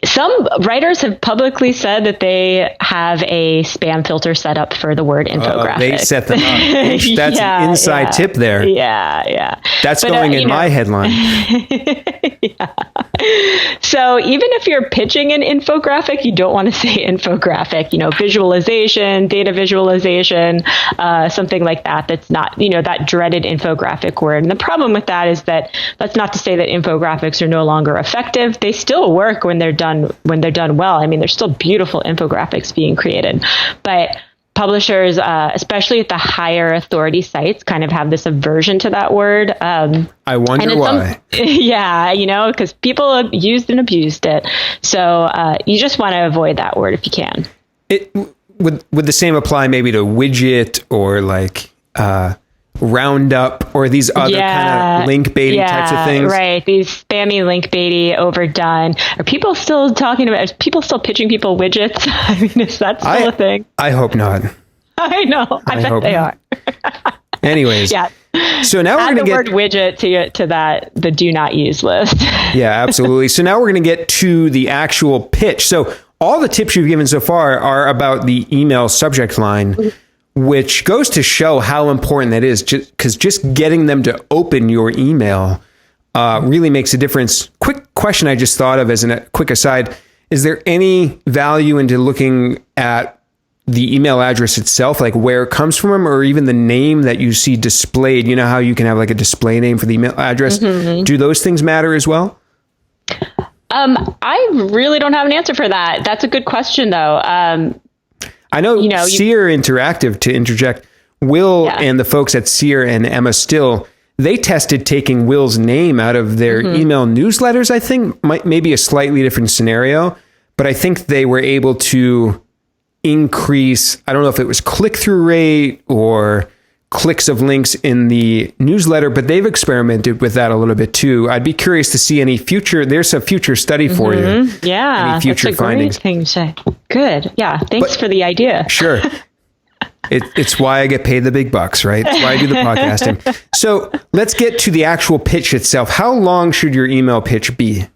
Some writers have publicly said that they have a spam filter set up for the word infographic. They set them up. That's an inside tip there. Yeah. That's going in my headline. Yeah. So even if you're pitching an infographic, you don't want to say infographic, visualization, data visualization, something like that. That's not, that dreaded infographic word. And the problem with that is that that's not to say that infographics are no longer effective. They still work when they're done well. I mean, there's still beautiful infographics being created, but publishers, especially at the higher authority sites, kind of have this aversion to that word. I wonder why. Because people have used and abused it. So you just want to avoid that word if you can. Would the same apply maybe to widget or like roundup or these other kind of link baity types of things? Right. These spammy link baity, overdone. Are people still pitching people widgets? I mean, is that still a thing? I hope not. I know. I bet they are. Anyways. Yeah. So now we're going to get the word widget to the do not use list. Yeah, absolutely. So now we're going to get to the actual pitch. So all the tips you've given so far are about the email subject line, which goes to show how important that is, because just getting them to open your email really makes a difference. Quick question I just thought of as a quick aside. Is there any value into looking at the email address itself, like where it comes from, or even the name that you see displayed? You know how you can have like a display name for the email address? Mm-hmm. Do those things matter as well? I really don't have an answer for that. That's a good question, though. I know, Seer Interactive, to interject, Will and the folks at Seer and Emma Still, they tested taking Will's name out of their email newsletters, I think. Maybe a slightly different scenario, but I think they were able to increase, I don't know if it was click-through rate or clicks of links in the newsletter, but they've experimented with that a little bit too. I'd be curious to see there's a future study for you. Yeah, any future that's a findings. Great thing to say. Good. Yeah, thanks for the idea. Sure. It's why I get paid the big bucks, right? That's why I do the podcasting. So let's get to the actual pitch itself. How long should your email pitch be?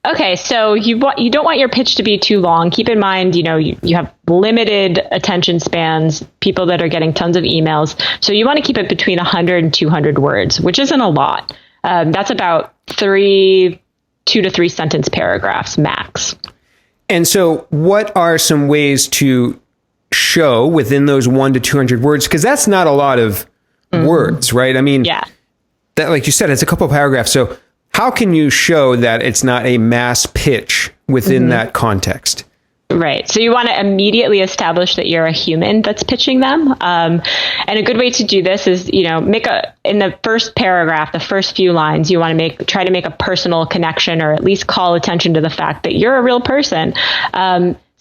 Okay, so you don't want your pitch to be too long. Keep in mind, you have limited attention spans, people that are getting tons of emails. So you want to keep it between 100 and 200 words, which isn't a lot. That's about 2 to 3 sentence paragraphs max. And so what are some ways to show within those 1 to 200 words? Because that's not a lot of words, right? I mean, that, like you said, it's a couple of paragraphs. So how can you show that it's not a mass pitch within that context? Right. So you want to immediately establish that you're a human that's pitching them. And a good way to do this is, in the first paragraph, the first few lines, you want to try to make a personal connection, or at least call attention to the fact that you're a real person.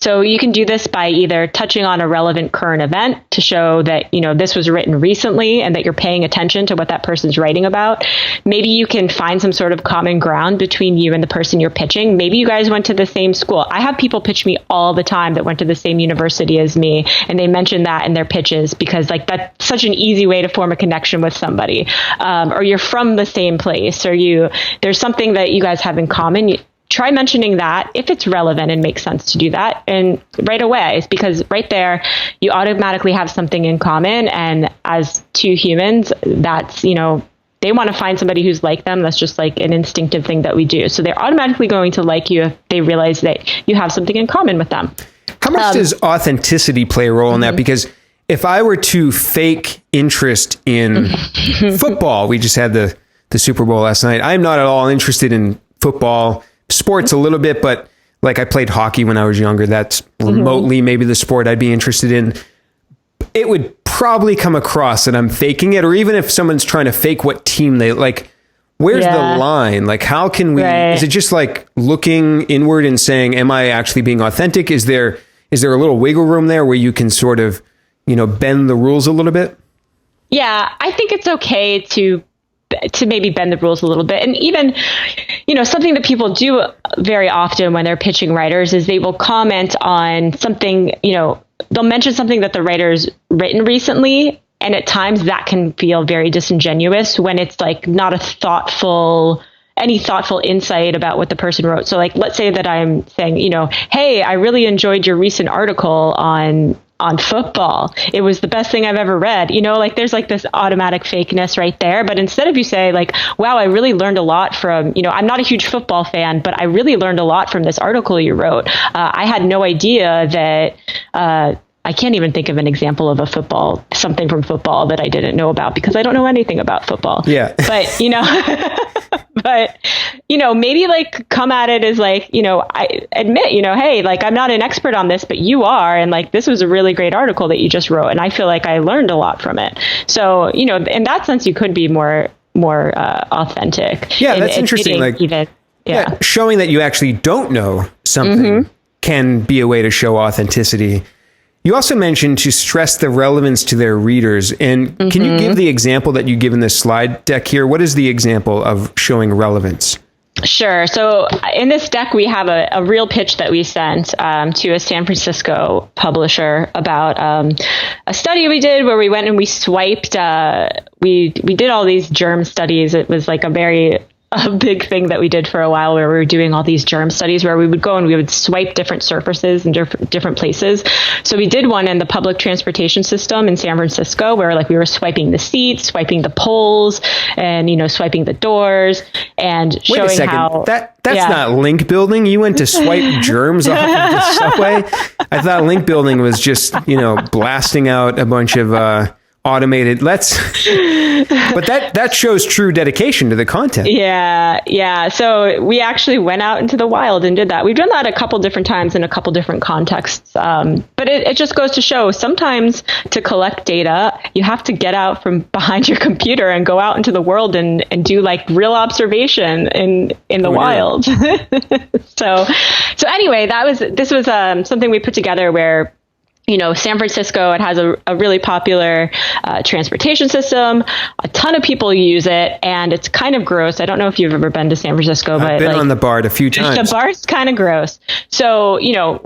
So you can do this by either touching on a relevant current event to show that, this was written recently and that you're paying attention to what that person's writing about. Maybe you can find some sort of common ground between you and the person you're pitching. Maybe you guys went to the same school. I have people pitch me all the time that went to the same university as me, and they mention that in their pitches because that's such an easy way to form a connection with somebody. Or you're from the same place, or there's something that you guys have in common. Try mentioning that if it's relevant and makes sense to do that. And right away, because right there, you automatically have something in common. And as two humans, that's, they want to find somebody who's like them. That's just like an instinctive thing that we do. So they're automatically going to like you if they realize that you have something in common with them. How much does authenticity play a role in that? Because if I were to fake interest in football, we just had the Super Bowl last night. I'm not at all interested in football, sports a little bit, but like I played hockey when I was younger. That's remotely maybe the sport I'd be interested in. It would probably come across that I'm faking it, or even if someone's trying to fake what team they like, where's the line? Like, how can we, is it just like looking inward and saying, am I actually being authentic? Is there a little wiggle room there where you can sort of, bend the rules a little bit? Yeah, I think it's okay to maybe bend the rules a little bit. And even, something that people do very often when they're pitching writers is they will comment on something, they'll mention something that the writer's written recently. And at times that can feel very disingenuous when it's like not any thoughtful insight about what the person wrote. So like, let's say that I'm saying, hey, I really enjoyed your recent article on football. It was the best thing I've ever read. Like there's like this automatic fakeness right there. But instead of you say like, wow, I really learned a lot from, I'm not a huge football fan, but I really learned a lot from this article you wrote. I had no idea that, I can't even think of an example of something from football that I didn't know about because I don't know anything about football. Yeah. But, maybe like come at it as like, I admit, hey, like I'm not an expert on this, but you are. And like, this was a really great article that you just wrote. And I feel like I learned a lot from it. So, in that sense, you could be more authentic. Yeah, that's interesting. Like, showing that you actually don't know something can be a way to show authenticity. You also mentioned to stress the relevance to their readers. And can you give the example that you give in this slide deck here? What is the example of showing relevance? Sure. So in this deck, we have a real pitch that we sent to a San Francisco publisher about a study we did where we went and we swiped. We did all these germ studies. It was like a big thing that we did for a while where we were doing all these germ studies where we would go and we would swipe different surfaces in different places. So we did one in the public transportation system in San Francisco where like we were swiping the seats, swiping the poles, and swiping the doors and showing Wait a second. how that's not link building. You went to swipe germs off of the subway. I thought link building was just blasting out a bunch of automated but that shows true dedication to the content. Yeah. So we actually went out into the wild and did that. We've done that a couple different times in a couple different contexts. But it just goes to show sometimes to collect data, you have to get out from behind your computer and go out into the world and do like real observation in the wild. So anyway, this was something we put together where San Francisco, it has a really popular transportation system. A ton of people use it, and it's kind of gross. I don't know if you've ever been to San Francisco, but I've been on the BART a few times. The BART's kind of gross. So,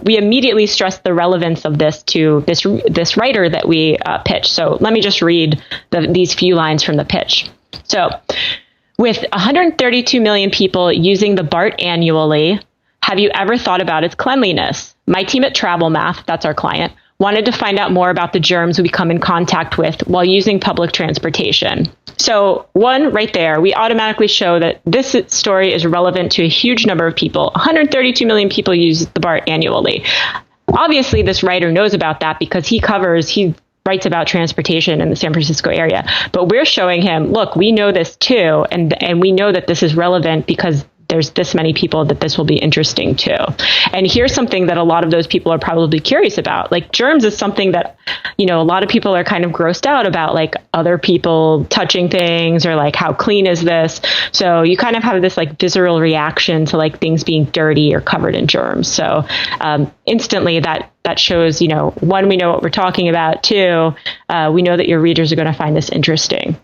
we immediately stressed the relevance of this to this writer that we pitched. So let me just read these few lines from the pitch. So, with 132 million people using the BART annually, have you ever thought about its cleanliness? My team at Travel Math, that's our client, wanted to find out more about the germs we come in contact with while using public transportation. So one right there, we automatically show that this story is relevant to a huge number of people. 132 million people use the BART annually. Obviously, this writer knows about that because he writes about transportation in the San Francisco area. But we're showing him, look, we know this too, and we know that this is relevant because there's this many people that this will be interesting to. And here's something that a lot of those people are probably curious about. Like germs is something that, a lot of people are kind of grossed out about, like other people touching things or like how clean is this? So you kind of have this like visceral reaction to like things being dirty or covered in germs. So instantly that shows, one, we know what we're talking about. Two, we know that your readers are going to find this interesting.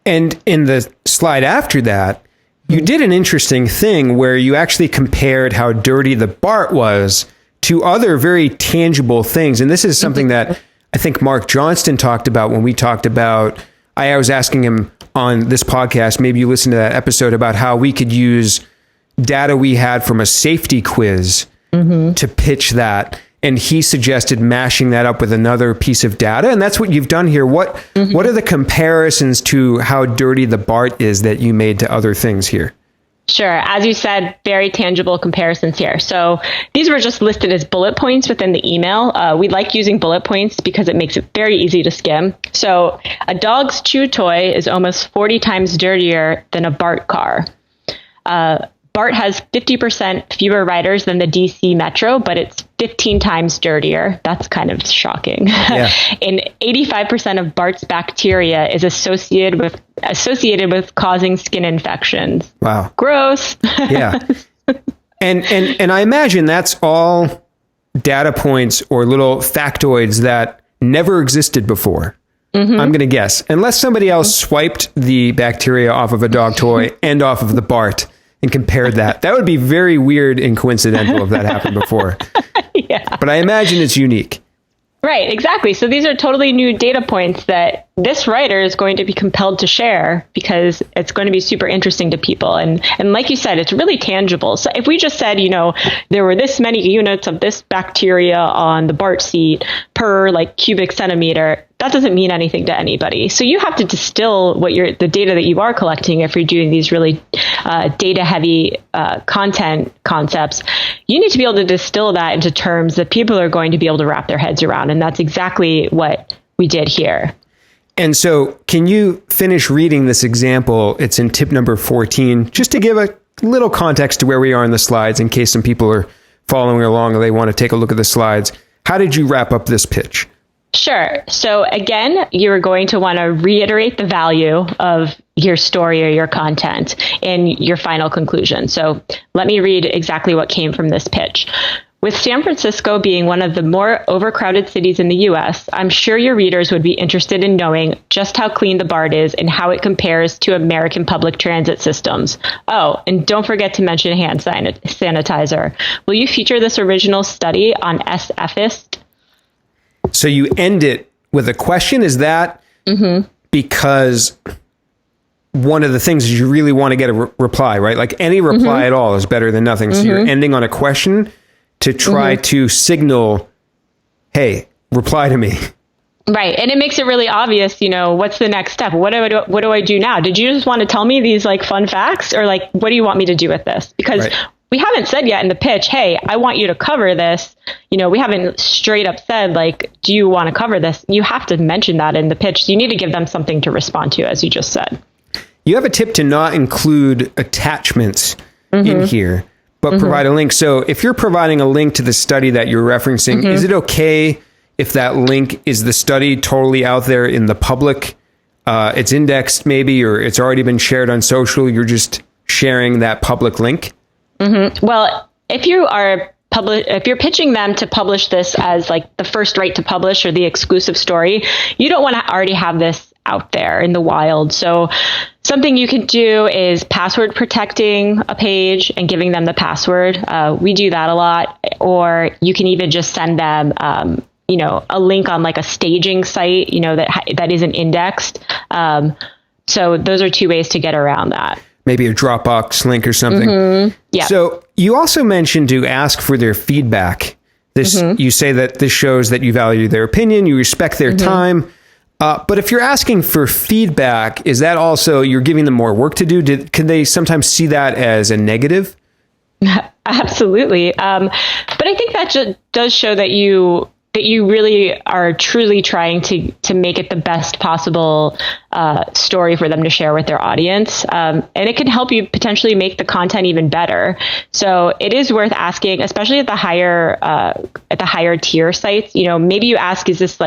And in the slide after that, you did an interesting thing where you actually compared how dirty the BART was to other very tangible things. And this is something that I think Mark Johnston talked about when we talked about, I was asking him on this podcast, maybe you listened to that episode, about how we could use data we had from a safety quiz to pitch that. And he suggested mashing that up with another piece of data. And that's what you've done here. What are the comparisons to how dirty the BART is that you made to other things here? Sure. As you said, very tangible comparisons here. So these were just listed as bullet points within the email. We like using bullet points because it makes it very easy to skim. So a dog's chew toy is almost 40 times dirtier than a BART car. BART has 50% fewer riders than the DC Metro, but it's 15 times dirtier. That's kind of shocking. Yeah. And 85% of BART's bacteria is associated with causing skin infections. Wow. Gross. Yeah. And I imagine that's all data points or little factoids that never existed before. Mm-hmm. I'm going to guess. Unless somebody else swiped the bacteria off of a dog toy and off of the BART and compared that. That would be very weird and coincidental if that happened before. Yeah. But I imagine it's unique. Right, exactly. So these are totally new data points that this writer is going to be compelled to share because it's going to be super interesting to people. And like you said, it's really tangible. So if we just said, there were this many units of this bacteria on the BART seat per cubic centimeter, that doesn't mean anything to anybody. So you have to distill the data that you are collecting. If you're doing these really data heavy content concepts, you need to be able to distill that into terms that people are going to be able to wrap their heads around. And that's exactly what we did here. And so can you finish reading this example? It's in tip number 14, just to give a little context to where we are in the slides in case some people are following along or they want to take a look at the slides. How did you wrap up this pitch? Sure. So again, you're going to want to reiterate the value of your story or your content in your final conclusion. So let me read exactly what came from this pitch. With San Francisco being one of the more overcrowded cities in the U.S., I'm sure your readers would be interested in knowing just how clean the BART is and how it compares to American public transit systems. Oh, and don't forget to mention hand sanitizer. Will you feature this original study on SFist? So you end it with a question. Is that because one of the things is you really want to get a reply, right? Like any reply at all is better than nothing. So you're ending on a question to try to signal, hey, reply to me. Right. And it makes it really obvious, what's the next step? What do I do now? Did you just want to tell me these fun facts or what do you want me to do with this? Because we haven't said yet in the pitch, hey, I want you to cover this. We haven't straight up said, do you want to cover this? You have to mention that in the pitch. You need to give them something to respond to, as you just said. You have a tip to not include attachments in here, but provide a link. So if you're providing a link to the study that you're referencing, is it okay if that link is the study totally out there in the public? It's indexed maybe, or it's already been shared on social. You're just sharing that public link. Well, if you're pitching them to publish this as the first right to publish or the exclusive story, you don't want to already have this out there in the wild. So something you can do is password protecting a page and giving them the password. We do that a lot. Or you can even just send them, a link on a staging site, that isn't indexed. So those are two ways to get around that. Maybe a Dropbox link or something. Yeah. So you also mentioned to ask for their feedback. You say that this shows that you value their opinion, you respect their time. But if you're asking for feedback, is that also you're giving them more work to do? Can they sometimes see that as a negative? Absolutely. But I think that does show that you really are truly trying to make it the best possible story for them to share with their audience. And it can help you potentially make the content even better. So it is worth asking, especially at the higher tier sites. Maybe you ask, is this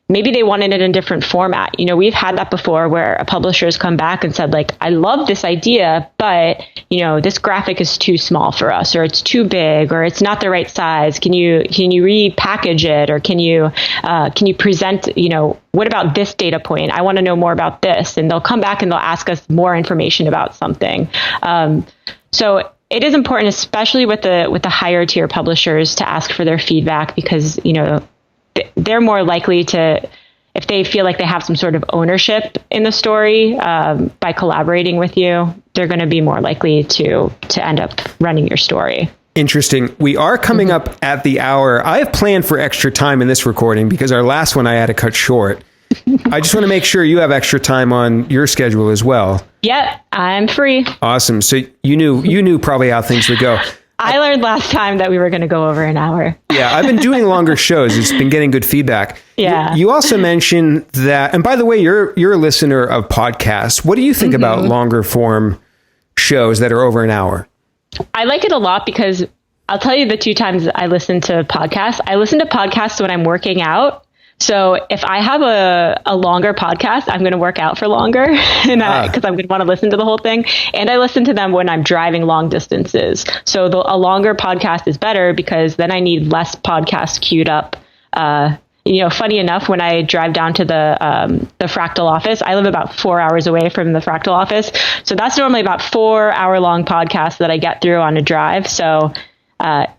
maybe they wanted it in a different format. We've had that before where a publisher has come back and said, I love this idea, but, this graphic is too small for us, or it's too big, or it's not the right size. Can you repackage it? Or can you present, what about this data point? I want to know more about this. And they'll come back and they'll ask us more information about something. So it is important, especially with the higher tier publishers, to ask for their feedback because, they're more likely to, if they feel like they have some sort of ownership in the story by collaborating with you, they're going to be more likely to end up running your story. Interesting. We are coming up at the hour. I have planned for extra time in this recording because our last one I had to cut short. I just want to make sure you have extra time on your schedule as well. Yep, I'm free. Awesome. So you knew probably how things would go. I learned last time that we were going to go over an hour. Yeah, I've been doing longer shows. It's been getting good feedback. Yeah. You also mentioned that, and by the way, you're a listener of podcasts. What do you think about longer form shows that are over an hour? I like it a lot because I'll tell you the 2 times I listen to podcasts. I listen to podcasts when I'm working out. So if I have a longer podcast, I'm going to work out for longer because I'm going to want to listen to the whole thing. And I listen to them when I'm driving long distances. So a longer podcast is better because then I need less podcasts queued up. Funny enough, when I drive down to the Fractl office, I live about 4 hours away from the Fractl office. So that's normally about 4-hour long podcasts that I get through on a drive. So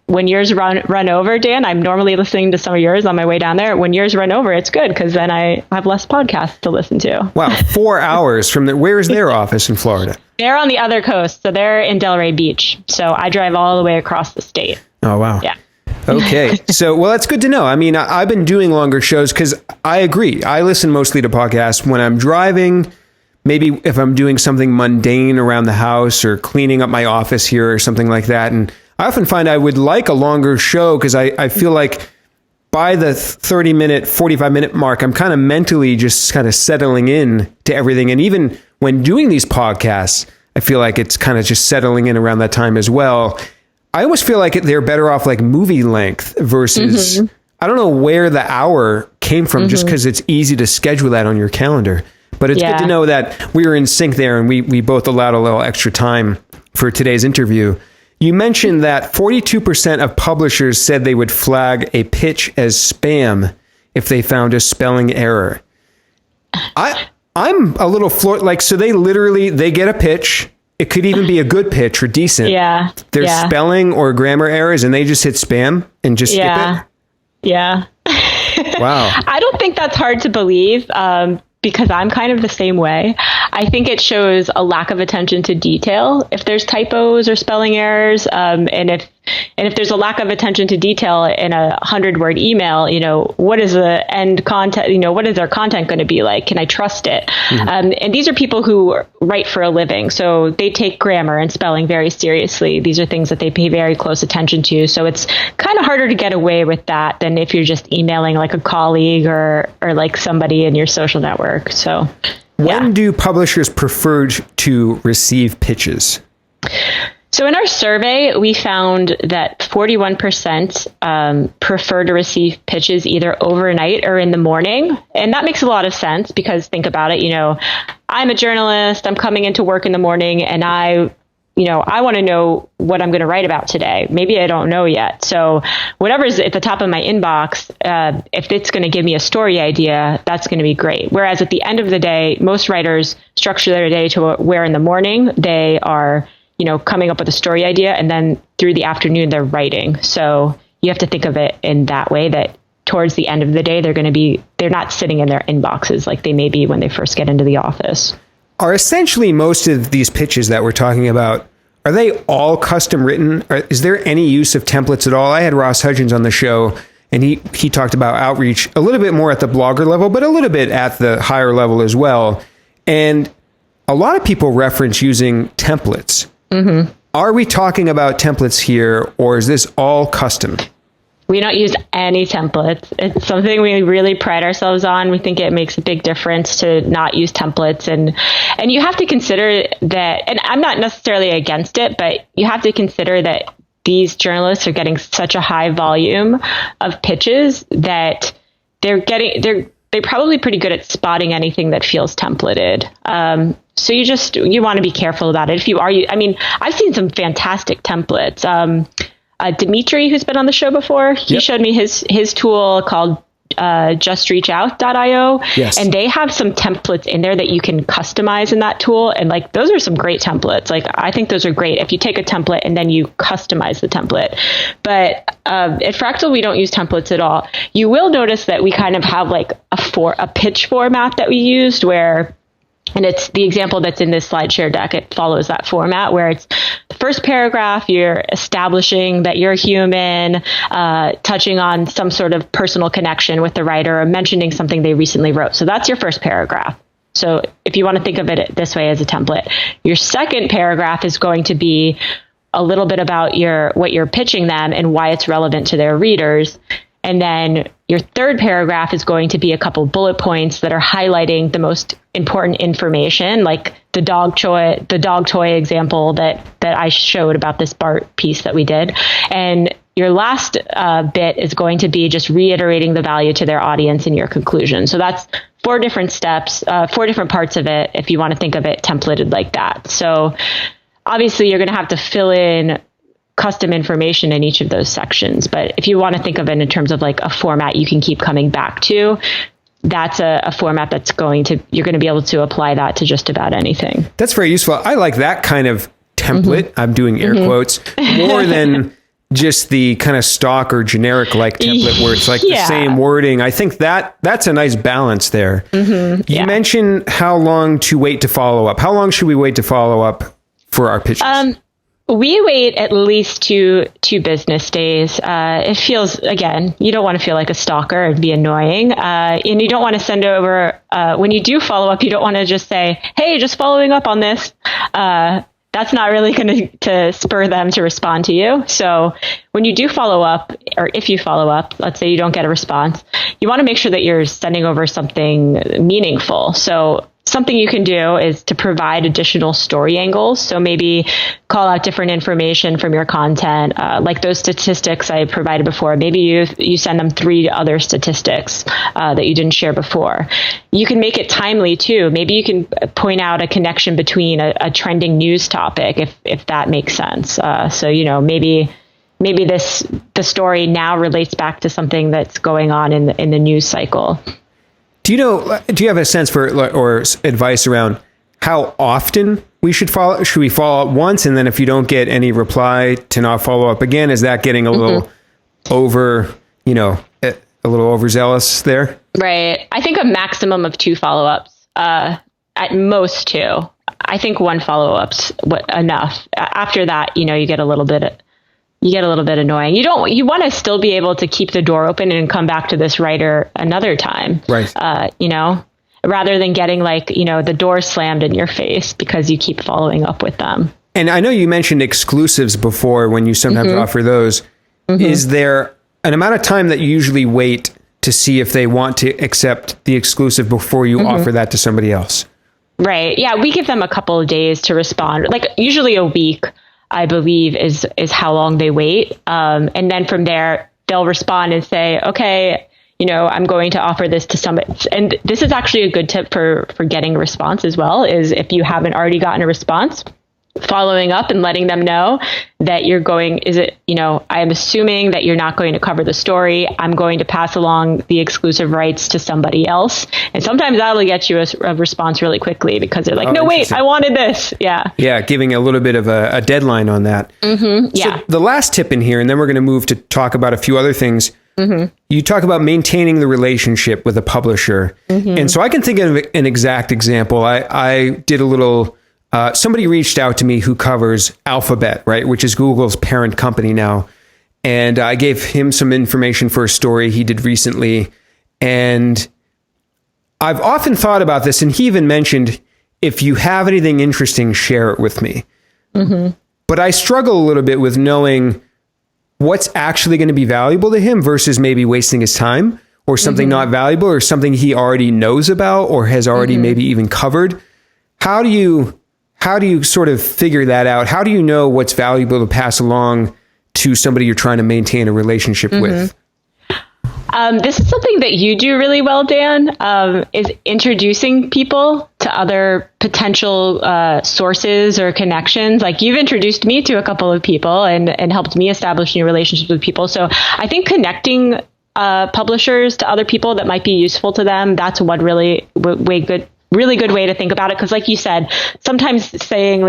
when yours run over, Dan, I'm normally listening to some of yours on my way down there. When yours run over, it's good because then I have less podcasts to listen to. Wow, 4 hours from where is their office in Florida? They're on the other coast, so they're in Delray Beach. So I drive all the way across the state. Oh, wow. Yeah. Okay. So, well, that's good to know. I mean, I've been doing longer shows because I agree. I listen mostly to podcasts when I'm driving. Maybe if I'm doing something mundane around the house or cleaning up my office here or something like that. And I often find I would like a longer show because I feel like by the 30-minute, 45-minute mark, I'm kind of mentally just kind of settling in to everything. And even when doing these podcasts, I feel like it's kind of just settling in around that time as well. I almost feel like they're better off like movie length versus, I don't know where the hour came from just because it's easy to schedule that on your calendar. But it's good to know that we were in sync there and we both allowed a little extra time for today's interview. You mentioned that 42% of publishers said they would flag a pitch as spam if they found a spelling error. I'm a little floored. Like, so they get a pitch. It could even be a good pitch or decent. Yeah. There's spelling or grammar errors and they just hit spam and just skip it. Yeah. Wow. I don't think that's hard to believe. Because I'm kind of the same way. I think it shows a lack of attention to detail if there's typos or spelling errors. And if there's a lack of attention to detail in a 100-word email, what is the end content? What is their content going to be like? Can I trust it? And these are people who write for a living. So they take grammar and spelling very seriously. These are things that they pay very close attention to. So it's kind of harder to get away with that than if you're just emailing like a colleague or like somebody in your social network. So when do publishers prefer to receive pitches? So in our survey, we found that 41% prefer to receive pitches either overnight or in the morning. And that makes a lot of sense because think about it, I'm a journalist, I'm coming into work in the morning and I want to know what I'm going to write about today. Maybe I don't know yet. So whatever's at the top of my inbox, if it's going to give me a story idea, that's going to be great. Whereas at the end of the day, most writers structure their day to where in the morning they are, coming up with a story idea and then through the afternoon they're writing. So you have to think of it in that way that towards the end of the day, they're not sitting in their inboxes like they may be when they first get into the office. Are essentially most of these pitches that we're talking about, are they all custom written? Or is there any use of templates at all? I had Ross Hudgens on the show and he talked about outreach a little bit more at the blogger level, but a little bit at the higher level as well. And a lot of people reference using templates. Are we talking about templates here or is this all custom? We don't use any templates. It's something we really pride ourselves on. We think it makes a big difference to not use templates. And you have to consider that, and I'm not necessarily against it, but you have to consider that these journalists are getting such a high volume of pitches that they're probably pretty good at spotting anything that feels templated. So you want to be careful about it. I've seen some fantastic templates. Dimitri, who's been on the show before, he showed me his tool called justreachout.io. Yes. And they have some templates in there that you can customize in that tool. And those are some great templates. I think those are great if you take a template and then you customize the template. But at Fractl, we don't use templates at all. You will notice that we kind of have a pitch format that we used where And it's the example that's in this SlideShare deck. It follows that format where it's the first paragraph, you're establishing that you're human, touching on some sort of personal connection with the writer or mentioning something they recently wrote. So that's your first paragraph. So if you want to think of it this way as a template, your second paragraph is going to be a little bit about what you're pitching them and why it's relevant to their readers. And then your third paragraph is going to be a couple bullet points that are highlighting the most important information, like the dog toy example that I showed about this BART piece that we did. And your last bit is going to be just reiterating the value to their audience in your conclusion. So that's 4 different steps, 4 different parts of it, if you want to think of it templated like that. So obviously you're going to have to fill in custom information in each of those sections. But if you want to think of it in terms of like a format you can keep coming back to, that's a format you're going to be able to apply that to just about anything. That's very useful. I like that kind of template. Mm-hmm. I'm doing air quotes more than just the kind of stock or generic like template where it's like the same wording. I think that's a nice balance there. Mm-hmm. You mentioned how long to wait to follow up. How long should we wait to follow up for our pitches? We wait at least two business days. It feels, again, you don't want to feel like a stalker and be annoying. And you don't want to send over, when you do follow up, you don't want to just say, hey, just following up on this. That's not really going to spur them to respond to you. So when you do follow up, or if you follow up, let's say you don't get a response, you want to make sure that you're sending over something meaningful. So something you can do is to provide additional story angles. So maybe call out different information from your content, like those statistics I provided before. Maybe you send them 3 other statistics that you didn't share before. You can make it timely too. Maybe you can point out a connection between a trending news topic, if that makes sense. So maybe the story now relates back to something that's going on in the news cycle. Do you have a sense for or advice around how often we should follow? Should we follow up once, and then if you don't get any reply, to not follow up again? Is that getting a little a little overzealous there? Right. I think a maximum of 2 follow-ups, at most 2. I think 1 follow-up's enough. After that, you get a little bit annoying. You want to still be able to keep the door open and come back to this writer another time. Right. Rather than getting the door slammed in your face because you keep following up with them. And I know you mentioned exclusives before when you sometimes offer those. Mm-hmm. Is there an amount of time that you usually wait to see if they want to accept the exclusive before you offer that to somebody else? Right. Yeah. We give them a couple of days to respond, like usually a week. I believe is how long they wait. And then from there, they'll respond and say, okay, I'm going to offer this to somebody. And this is actually a good tip for getting a response as well, is if you haven't already gotten a response, following up and letting them know that I'm assuming that you're not going to cover the story. I'm going to pass along the exclusive rights to somebody else. And sometimes that'll get you a response really quickly because they're like, no, wait, I wanted this. Yeah. Yeah. Giving a little bit of a deadline on that. Mm-hmm. Yeah. So the last tip in here, and then we're going to move to talk about a few other things. Mm-hmm. You talk about maintaining the relationship with a publisher. Mm-hmm. And so I can think of an exact example. I did a little... somebody reached out to me who covers Alphabet, right, which is Google's parent company now. And I gave him some information for a story he did recently. And I've often thought about this, and he even mentioned, if you have anything interesting, share it with me. Mm-hmm. But I struggle a little bit with knowing what's actually going to be valuable to him versus maybe wasting his time, or something not valuable, or something he already knows about or has already maybe even covered. How do you sort of figure that out? How do you know what's valuable to pass along to somebody you're trying to maintain a relationship with? This is something that you do really well, Dan, is introducing people to other potential sources or connections. Like you've introduced me to a couple of people and helped me establish new relationships with people. So I think connecting publishers to other people that might be useful to them, that's one really good way to think about it. Because like you said, sometimes saying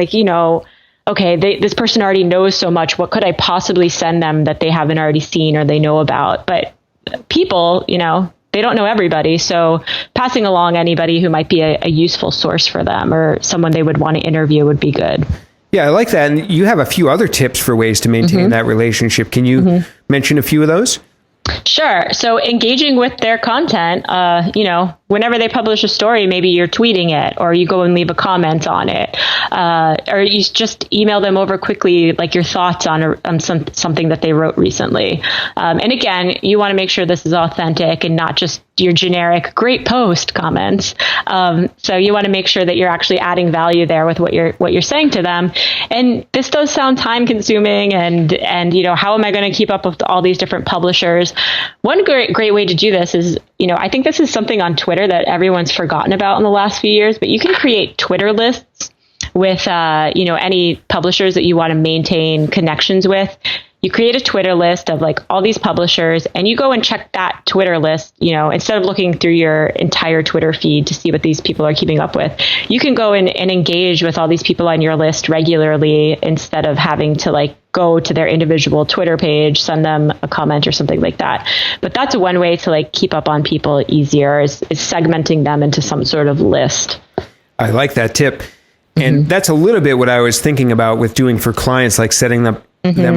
okay, this person already knows so much. What could I possibly send them that they haven't already seen or they know about? But people, they don't know everybody. So passing along anybody who might be a useful source for them or someone they would want to interview would be good. Yeah, I like that. And you have a few other tips for ways to maintain that relationship. Can you mention a few of those? Sure. So engaging with their content, whenever they publish a story, maybe you're tweeting it or you go and leave a comment on it, or you just email them over quickly, like your thoughts on something that they wrote recently. And again, you want to make sure this is authentic and not just your generic great post comments. So you want to make sure that you're actually adding value there with what you're saying to them. And this does sound time consuming and how am I going to keep up with all these different publishers? One great way to do this is, I think this is something on Twitter that everyone's forgotten about in the last few years, but you can create Twitter lists with, any publishers that you want to maintain connections with. You create a Twitter list of like all these publishers and you go and check that Twitter list, instead of looking through your entire Twitter feed to see what these people are keeping up with. You can go and engage with all these people on your list regularly instead of having to like go to their individual Twitter page, send them a comment or something like that. But that's one way to like keep up on people easier is segmenting them into some sort of list. I like that tip. And that's a little bit what I was thinking about with doing for clients, like setting them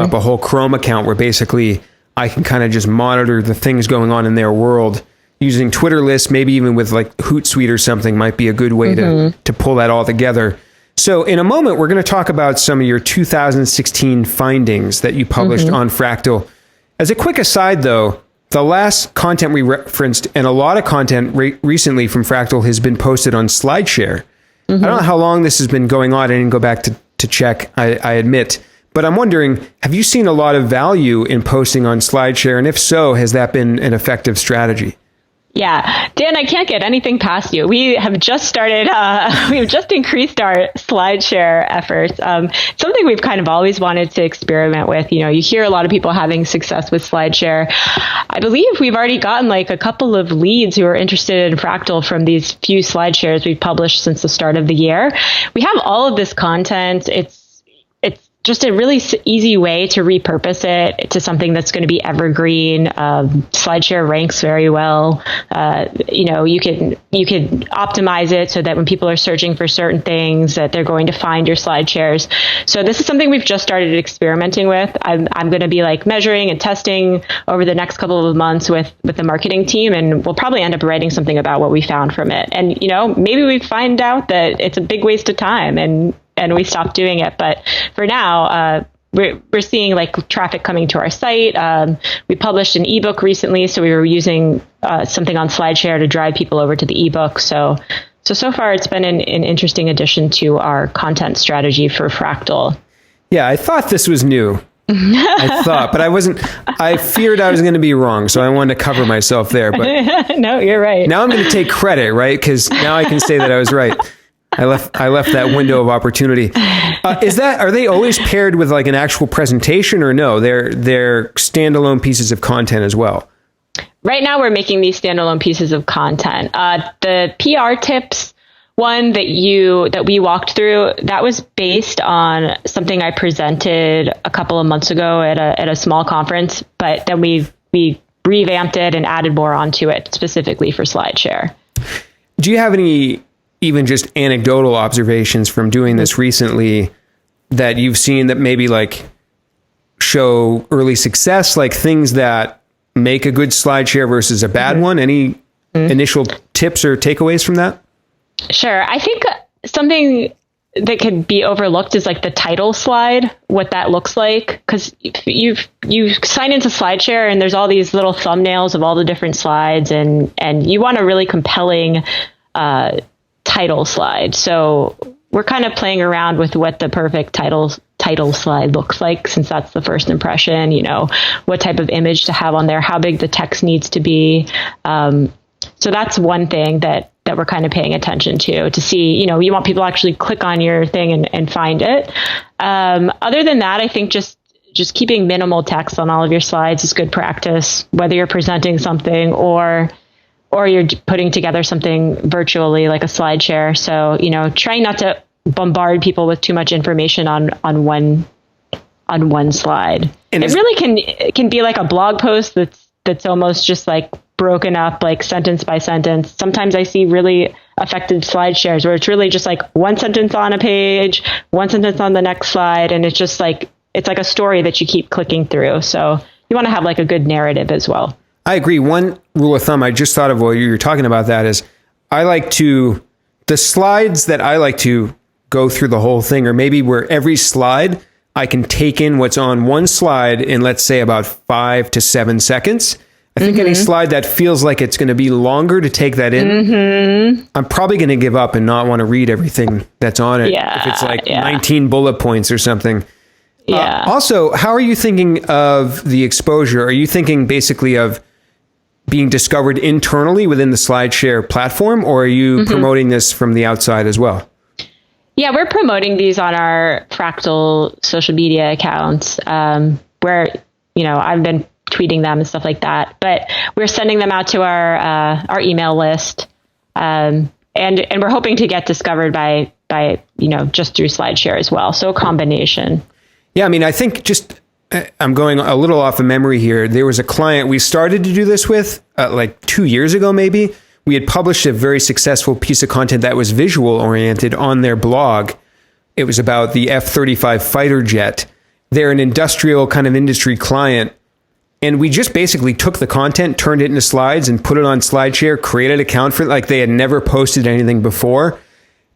up a whole Chrome account where basically I can kind of just monitor the things going on in their world. Using Twitter lists, maybe even with like Hootsuite or something might be a good way to pull that all together. So in a moment, we're going to talk about some of your 2016 findings that you published on Fractl. As a quick aside, though, the last content we referenced and a lot of content recently from Fractl has been posted on SlideShare. I don't know how long this has been going on. I didn't go back to check, I admit. But I'm wondering, have you seen a lot of value in posting on SlideShare? And if so, has that been an effective strategy? Yeah, Dan, I can't get anything past you. We have just started, we've just increased our SlideShare efforts. Something we've kind of always wanted to experiment with. You hear a lot of people having success with SlideShare. I believe we've already gotten like a couple of leads who are interested in Fractl from these few SlideShares we've published since the start of the year. We have all of this content. It's just a really easy way to repurpose it to something that's going to be evergreen. SlideShare ranks very well. You can optimize it so that when people are searching for certain things, that they're going to find your SlideShares. So this is something we've just started experimenting with. I'm going to be like measuring and testing over the next couple of months with the marketing team, and we'll probably end up writing something about what we found from it. And maybe we find out that it's a big waste of time and we stopped doing it. But for now, we're seeing like traffic coming to our site. We published an ebook recently, so we were using something on SlideShare to drive people over to the ebook. So far, it's been an interesting addition to our content strategy for Fractl. Yeah, I thought this was new. But I wasn't. I feared I was going to be wrong, so I wanted to cover myself there. But no, you're right. Now I'm going to take credit, right? Because now I can say that I was right. I left that window of opportunity. Are they always paired with like an actual presentation, or no? They're standalone pieces of content as well? Right now, we're making these standalone pieces of content. The PR tips one that we walked through, that was based on something I presented a couple of months ago at a small conference, but then we revamped it and added more onto it specifically for SlideShare. Do you have any even just anecdotal observations from doing this recently that you've seen that maybe like show early success, like things that make a good SlideShare versus a bad one? Any initial tips or takeaways from that? Sure. I think something that could be overlooked is like the title slide, what that looks like. Because you sign into SlideShare and there's all these little thumbnails of all the different slides, and you want a really compelling title slide. So we're kind of playing around with what the perfect title slide looks like, since that's the first impression, what type of image to have on there, how big the text needs to be. So that's one thing that we're kind of paying attention to see, you want people to actually click on your thing and find it. Other than that, I think just keeping minimal text on all of your slides is good practice, whether you're presenting something or you're putting together something virtually like a SlideShare. So, trying not to bombard people with too much information on one slide. And it really can be like a blog post that's almost just like broken up like sentence by sentence. Sometimes I see really effective slide shares where it's really just like one sentence on a page, one sentence on the next slide. And it's just like, it's like a story that you keep clicking through. So you want to have like a good narrative as well. I agree. One rule of thumb I just thought of while you were talking about that is the slides that I like to go through the whole thing, or maybe where every slide I can take in what's on one slide in, let's say, about 5 to 7 seconds. I think any slide that feels like it's going to be longer to take that in, I'm probably going to give up and not want to read everything that's on it. Yeah, if it's like 19 bullet points or something. Yeah. Also, how are you thinking of the exposure? Are you thinking basically of being discovered internally within the SlideShare platform, or are you promoting this from the outside as well? Yeah, we're promoting these on our Fractl social media accounts, where, I've been tweeting them and stuff like that. But we're sending them out to our email list, and we're hoping to get discovered by just through SlideShare as well. So a combination. Yeah, I mean, I think I'm going a little off of memory here. There was a client we started to do this with like 2 years ago, maybe. We had published a very successful piece of content that was visual oriented on their blog. It was about the F-35 fighter jet. They're an industrial kind of industry client. And we just basically took the content, turned it into slides and put it on SlideShare, created an account for it like they had never posted anything before.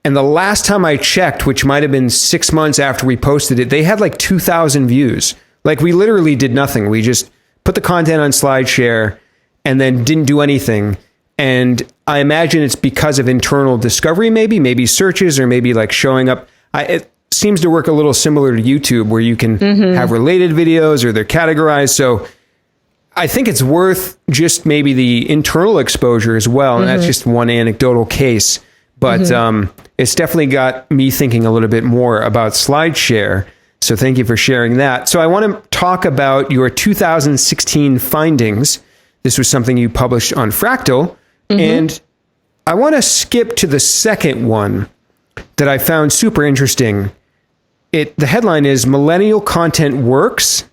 And the last time I checked, which might have been 6 months after we posted it, they had like 2,000 views. Like we literally did nothing. We just put the content on SlideShare and then didn't do anything. And I imagine it's because of internal discovery, maybe searches, or maybe like showing up. It seems to work a little similar to YouTube, where you can have related videos or they're categorized. So I think it's worth just maybe the internal exposure as well. And that's just one anecdotal case. But it's definitely got me thinking a little bit more about SlideShare. So thank you for sharing that. So I want to talk about your 2016 findings. This was something you published on Fractl. And I want to skip to the second one that I found super interesting. The headline is Millennial Content Works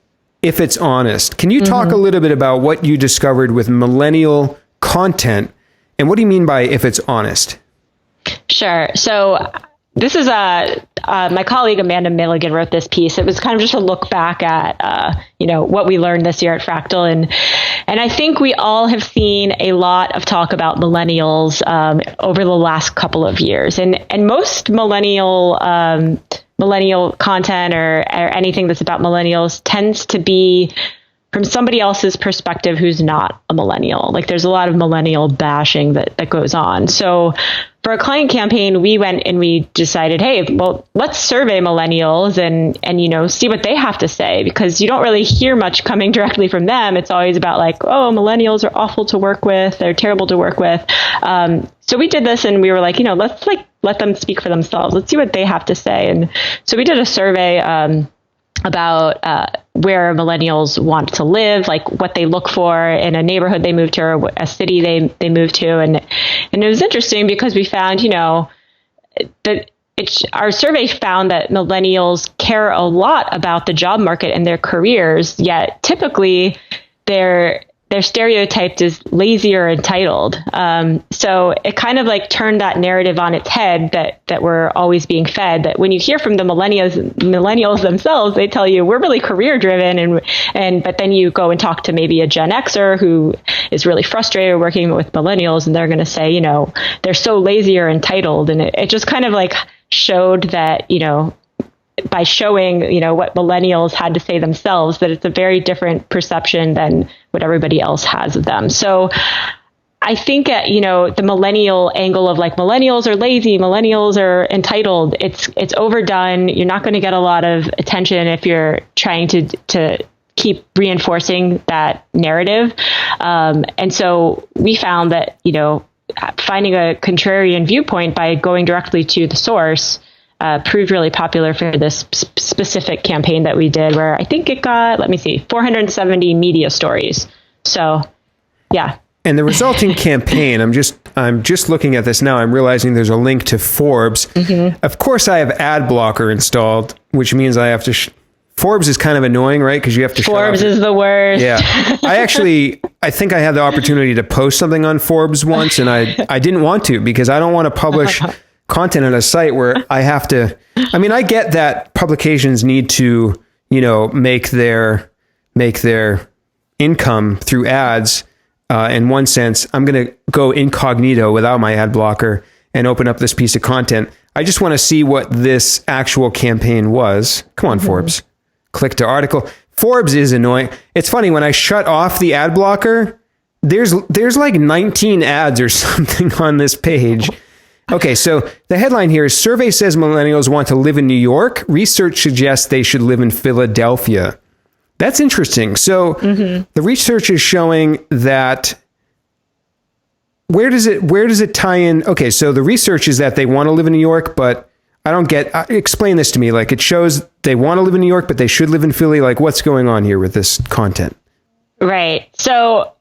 If It's Honest. Can you talk a little bit about what you discovered with millennial content, and what do you mean by if it's honest? Sure. So this is my colleague Amanda Milligan wrote this piece. It was kind of just a look back at what we learned this year at Fractl, and I think we all have seen a lot of talk about millennials over the last couple of years, and most millennial content or anything that's about millennials tends to be from somebody else's perspective who's not a millennial. Like there's a lot of millennial bashing that goes on. So for a client campaign, we went and we decided, hey, well, let's survey millennials and see what they have to say, because you don't really hear much coming directly from them. It's always about like, oh, millennials are awful to work with. They're terrible to work with. So we did this and we were like, let's let them speak for themselves. Let's see what they have to say. And so we did a survey about where millennials want to live, like what they look for in a neighborhood they move to or a city they move to. And it was interesting because we found, that our survey found that millennials care a lot about the job market and their careers, yet typically they're stereotyped as lazy or entitled. So it kind of like turned that narrative on its head that we're always being fed, that when you hear from the millennials themselves, they tell you we're really career driven. But then you go and talk to maybe a Gen Xer who is really frustrated working with millennials, and they're going to say, they're so lazy or entitled. And it just kind of like showed that, by showing, what millennials had to say themselves, that it's a very different perception than what everybody else has of them. So I think, the millennial angle of like millennials are lazy, millennials are entitled, it's overdone. You're not going to get a lot of attention if you're trying to keep reinforcing that narrative. And so we found that, finding a contrarian viewpoint by going directly to the source proved really popular for this specific campaign that we did, where I think it got, 470 media stories. So, yeah. And the resulting campaign, I'm just looking at this now. I'm realizing there's a link to Forbes. Of course, I have ad blocker installed, which means I have to Forbes is kind of annoying, right? Because you have to Forbes is the worst. Yeah. I think I had the opportunity to post something on Forbes once, and I didn't want to because I don't want to publish content on a site where I have to. I mean, I get that publications need to, make their income through ads. In one sense, I'm going to go incognito without my ad blocker and open up this piece of content. I just want to see what this actual campaign was. Come on, Forbes. Click to article. Forbes is annoying. It's funny, when I shut off the ad blocker, there's like 19 ads or something on this page. Okay, so the headline here is survey says millennials want to live in New York. Research suggests they should live in Philadelphia. That's interesting. So the research is showing that where does it tie in? Okay, so the research is that they want to live in New York, but I don't get, explain this to me. Like, it shows they want to live in New York, but they should live in Philly. Like, what's going on here with this content? Right. So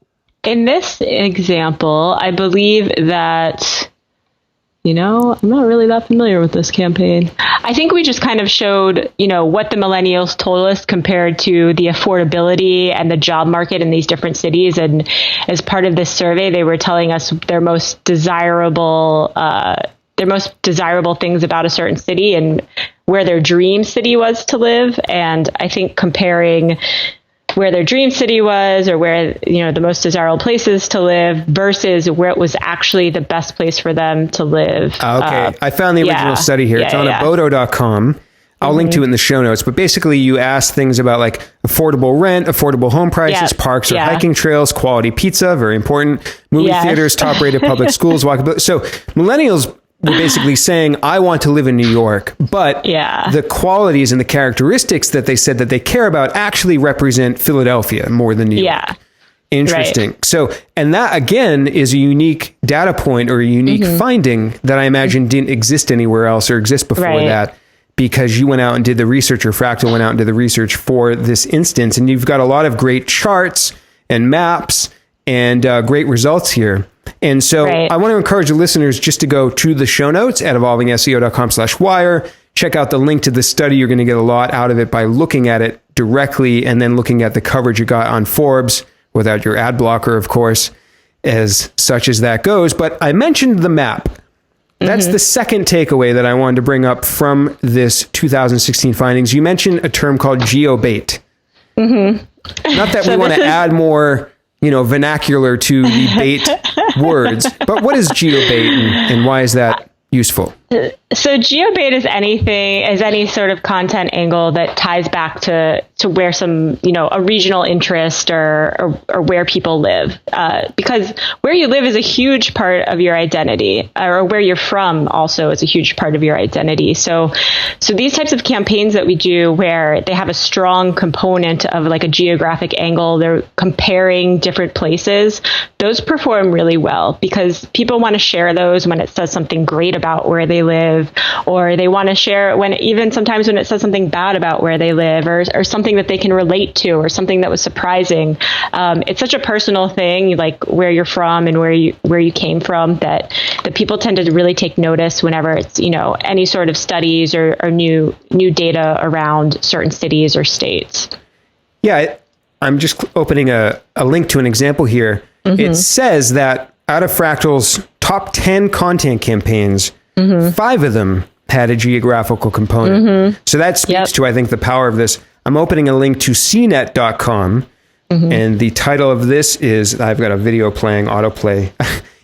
in this example, I believe that, I'm not really that familiar with this campaign. I think we just kind of showed, what the millennials told us compared to the affordability and the job market in these different cities. And as part of this survey, they were telling us their most desirable things about a certain city and where their dream city was to live. And I think comparing where their dream city was, or where, the most desirable places to live versus where it was actually the best place for them to live. Okay. I found the original study here. It's on abodo.com. I'll link to it in the show notes, but basically you ask things about like affordable rent, affordable home prices, parks or hiking trails, quality pizza, very important, movie theaters, top rated public schools, walkability. So millennials were basically saying, I want to live in New York, but the qualities and the characteristics that they said that they care about actually represent Philadelphia more than New York. Interesting. Right. So, and that again is a unique data point or a unique finding that I imagine didn't exist anywhere else or exist before that, because you went out and did the research, or Fractl went out and did the research for this instance. And you've got a lot of great charts and maps and great results here. And so I want to encourage the listeners just to go to the show notes at evolvingseo.com/wire. Check out the link to the study. You're going to get a lot out of it by looking at it directly and then looking at the coverage you got on Forbes without your ad blocker, of course, as such as that goes. But I mentioned the map. That's the second takeaway that I wanted to bring up from this 2016 findings. You mentioned a term called geobait. Not that we want to add more vernacular to the bait words, but what is geobait and why is that useful? So geobait is any sort of content angle that ties back to where some, a regional interest or where people live. Because where you live is a huge part of your identity, or where you're from also is a huge part of your identity. So these types of campaigns that we do where they have a strong component of like a geographic angle, they're comparing different places, those perform really well because people want to share those when it says something great about where they live, or they want to share sometimes when it says something bad about where they live, or something that they can relate to, or something that was surprising. It's such a personal thing, like where you're from and where you came from, that people tend to really take notice whenever it's, any sort of studies or new data around certain cities or states. Yeah, I'm just opening a link to an example here. It says that out of Fractl's top 10 content campaigns, 5 of them had a geographical component. So that speaks to, I think, the power of this. I'm opening a link to cnet.com, and the title of this is, I've got a video playing, autoplay.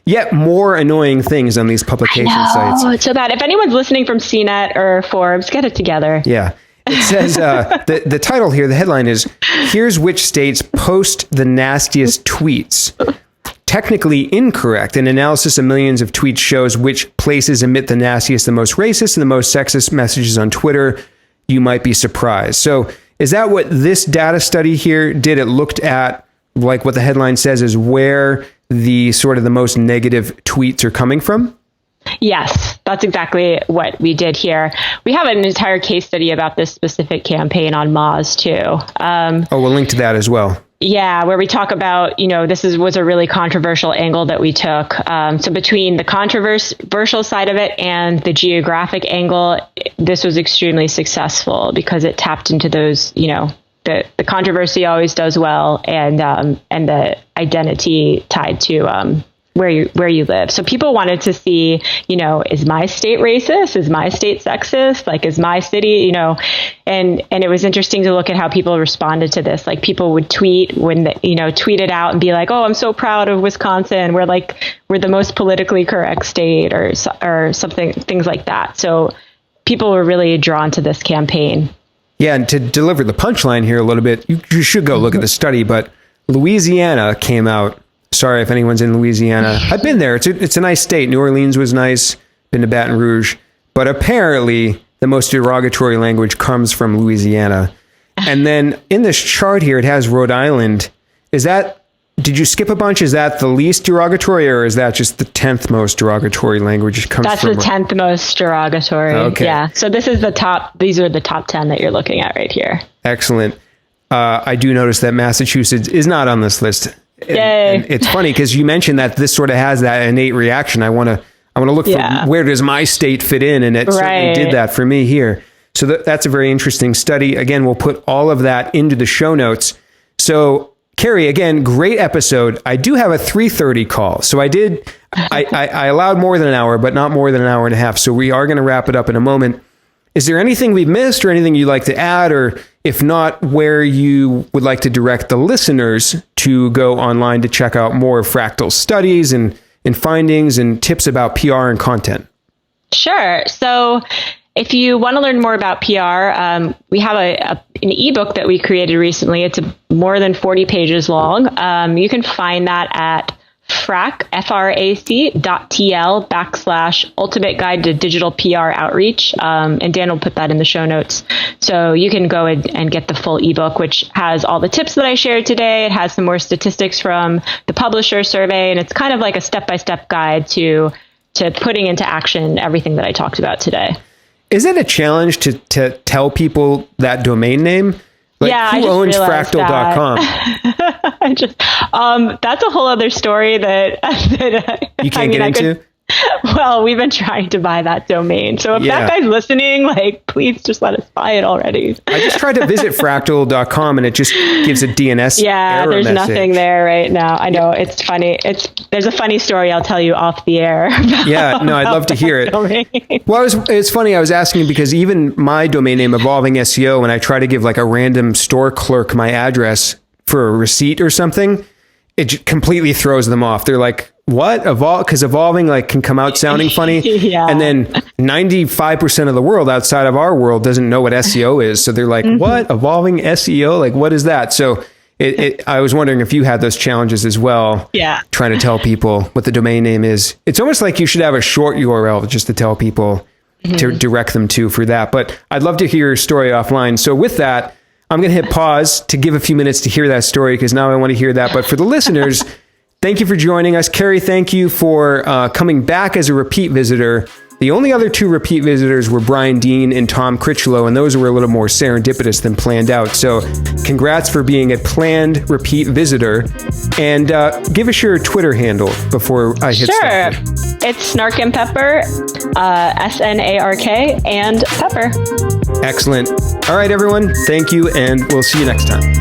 Yet more annoying things on these publication sites. Oh, it's so bad. If anyone's listening from CNET or Forbes, get it together. Yeah. It says, the title here, the headline is, here's which states post the nastiest tweets. Technically incorrect. An analysis of millions of tweets shows which places emit the nastiest, the most racist, and the most sexist messages on Twitter. You might be surprised. So is that what this data study here did? It looked at, like what the headline says, is where the sort of the most negative tweets are coming from? Yes, that's exactly what we did here. We have an entire case study about this specific campaign on Moz too. We'll link to that as well. Yeah, where we talk about, was a really controversial angle that we took. So between the controversial side of it and the geographic angle, this was extremely successful because it tapped into those, the controversy always does well, and the identity tied to where you live. So people wanted to see, is my state racist? Is my state sexist? Like, is my city, and it was interesting to look at how people responded to this. Like, people would tweet tweet it out and be like, oh, I'm so proud of Wisconsin. We're the most politically correct state, or something, things like that. So people were really drawn to this campaign. Yeah. And to deliver the punchline here a little bit, you should go look at the study, but Louisiana came out. Sorry if anyone's in Louisiana. I've been there. It's a nice state. New Orleans was nice. Been to Baton Rouge. But apparently, the most derogatory language comes from Louisiana. And then in this chart here, it has Rhode Island. Did you skip a bunch? Is that the least derogatory, or is that just the 10th most derogatory language? That's the 10th most derogatory. Okay. Yeah. So these are the top 10 that you're looking at right here. Excellent. I do notice that Massachusetts is not on this list. Yay. And it's funny because you mentioned that this sort of has that innate reaction. I want to look for where does my state fit in, and it certainly did that for me here. So that's a very interesting study. Again, we'll put all of that into the show notes. So Kerry, again, great episode. I do have a 3:30 call, so I allowed more than an hour, but not more than an hour and a half. So we are going to wrap it up in a moment. Is there anything we've missed or anything you'd like to add, or if not, where you would like to direct the listeners to go online to check out more Fractl studies and findings and tips about PR and content? Sure. So if you want to learn more about PR, we have an ebook that we created recently. It's more than 40 pages long. You can find that at frac.tl/ultimate guide to digital PR outreach. And Dan will put that in the show notes. So you can go and get the full ebook, which has all the tips that I shared today. It has some more statistics from the publisher survey, and it's kind of like a step-by-step guide to putting into action everything that I talked about today. Is it a challenge to tell people that domain name? Like, yeah, who owns Fractl.com? That's a whole other story that you can't get into. Well, we've been trying to buy that domain. So if that guy's listening, please just let us buy it already. I just tried to visit Fractl.com and it just gives a DNS error there's message. Nothing there right now. I know, it's funny. There's a funny story I'll tell you off the air. I'd love to hear it. Domain. Well, it's funny. I was asking because even my domain name, Evolving SEO, when I try to give like a random store clerk my address for a receipt or something, it completely throws them off. They're like, what? Because evolving can come out sounding funny. Yeah. And then 95% of the world outside of our world doesn't know what SEO is. So they're like, what? Evolving SEO? What is that? So I was wondering if you had those challenges as well. Yeah. Trying to tell people what the domain name is. It's almost like you should have a short URL just to tell people to direct them to for that. But I'd love to hear your story offline. So with that, I'm going to hit pause to give a few minutes to hear that story because now I want to hear that. But for the listeners, thank you for joining us. Kerry, thank you for coming back as a repeat visitor. The only other two repeat visitors were Brian Dean and Tom Critchlow, and those were a little more serendipitous than planned out. So congrats for being a planned repeat visitor. And give us your Twitter handle before I hit stop. It's Snark and Pepper, SNARK and Pepper. Excellent. All right, everyone. Thank you, and we'll see you next time.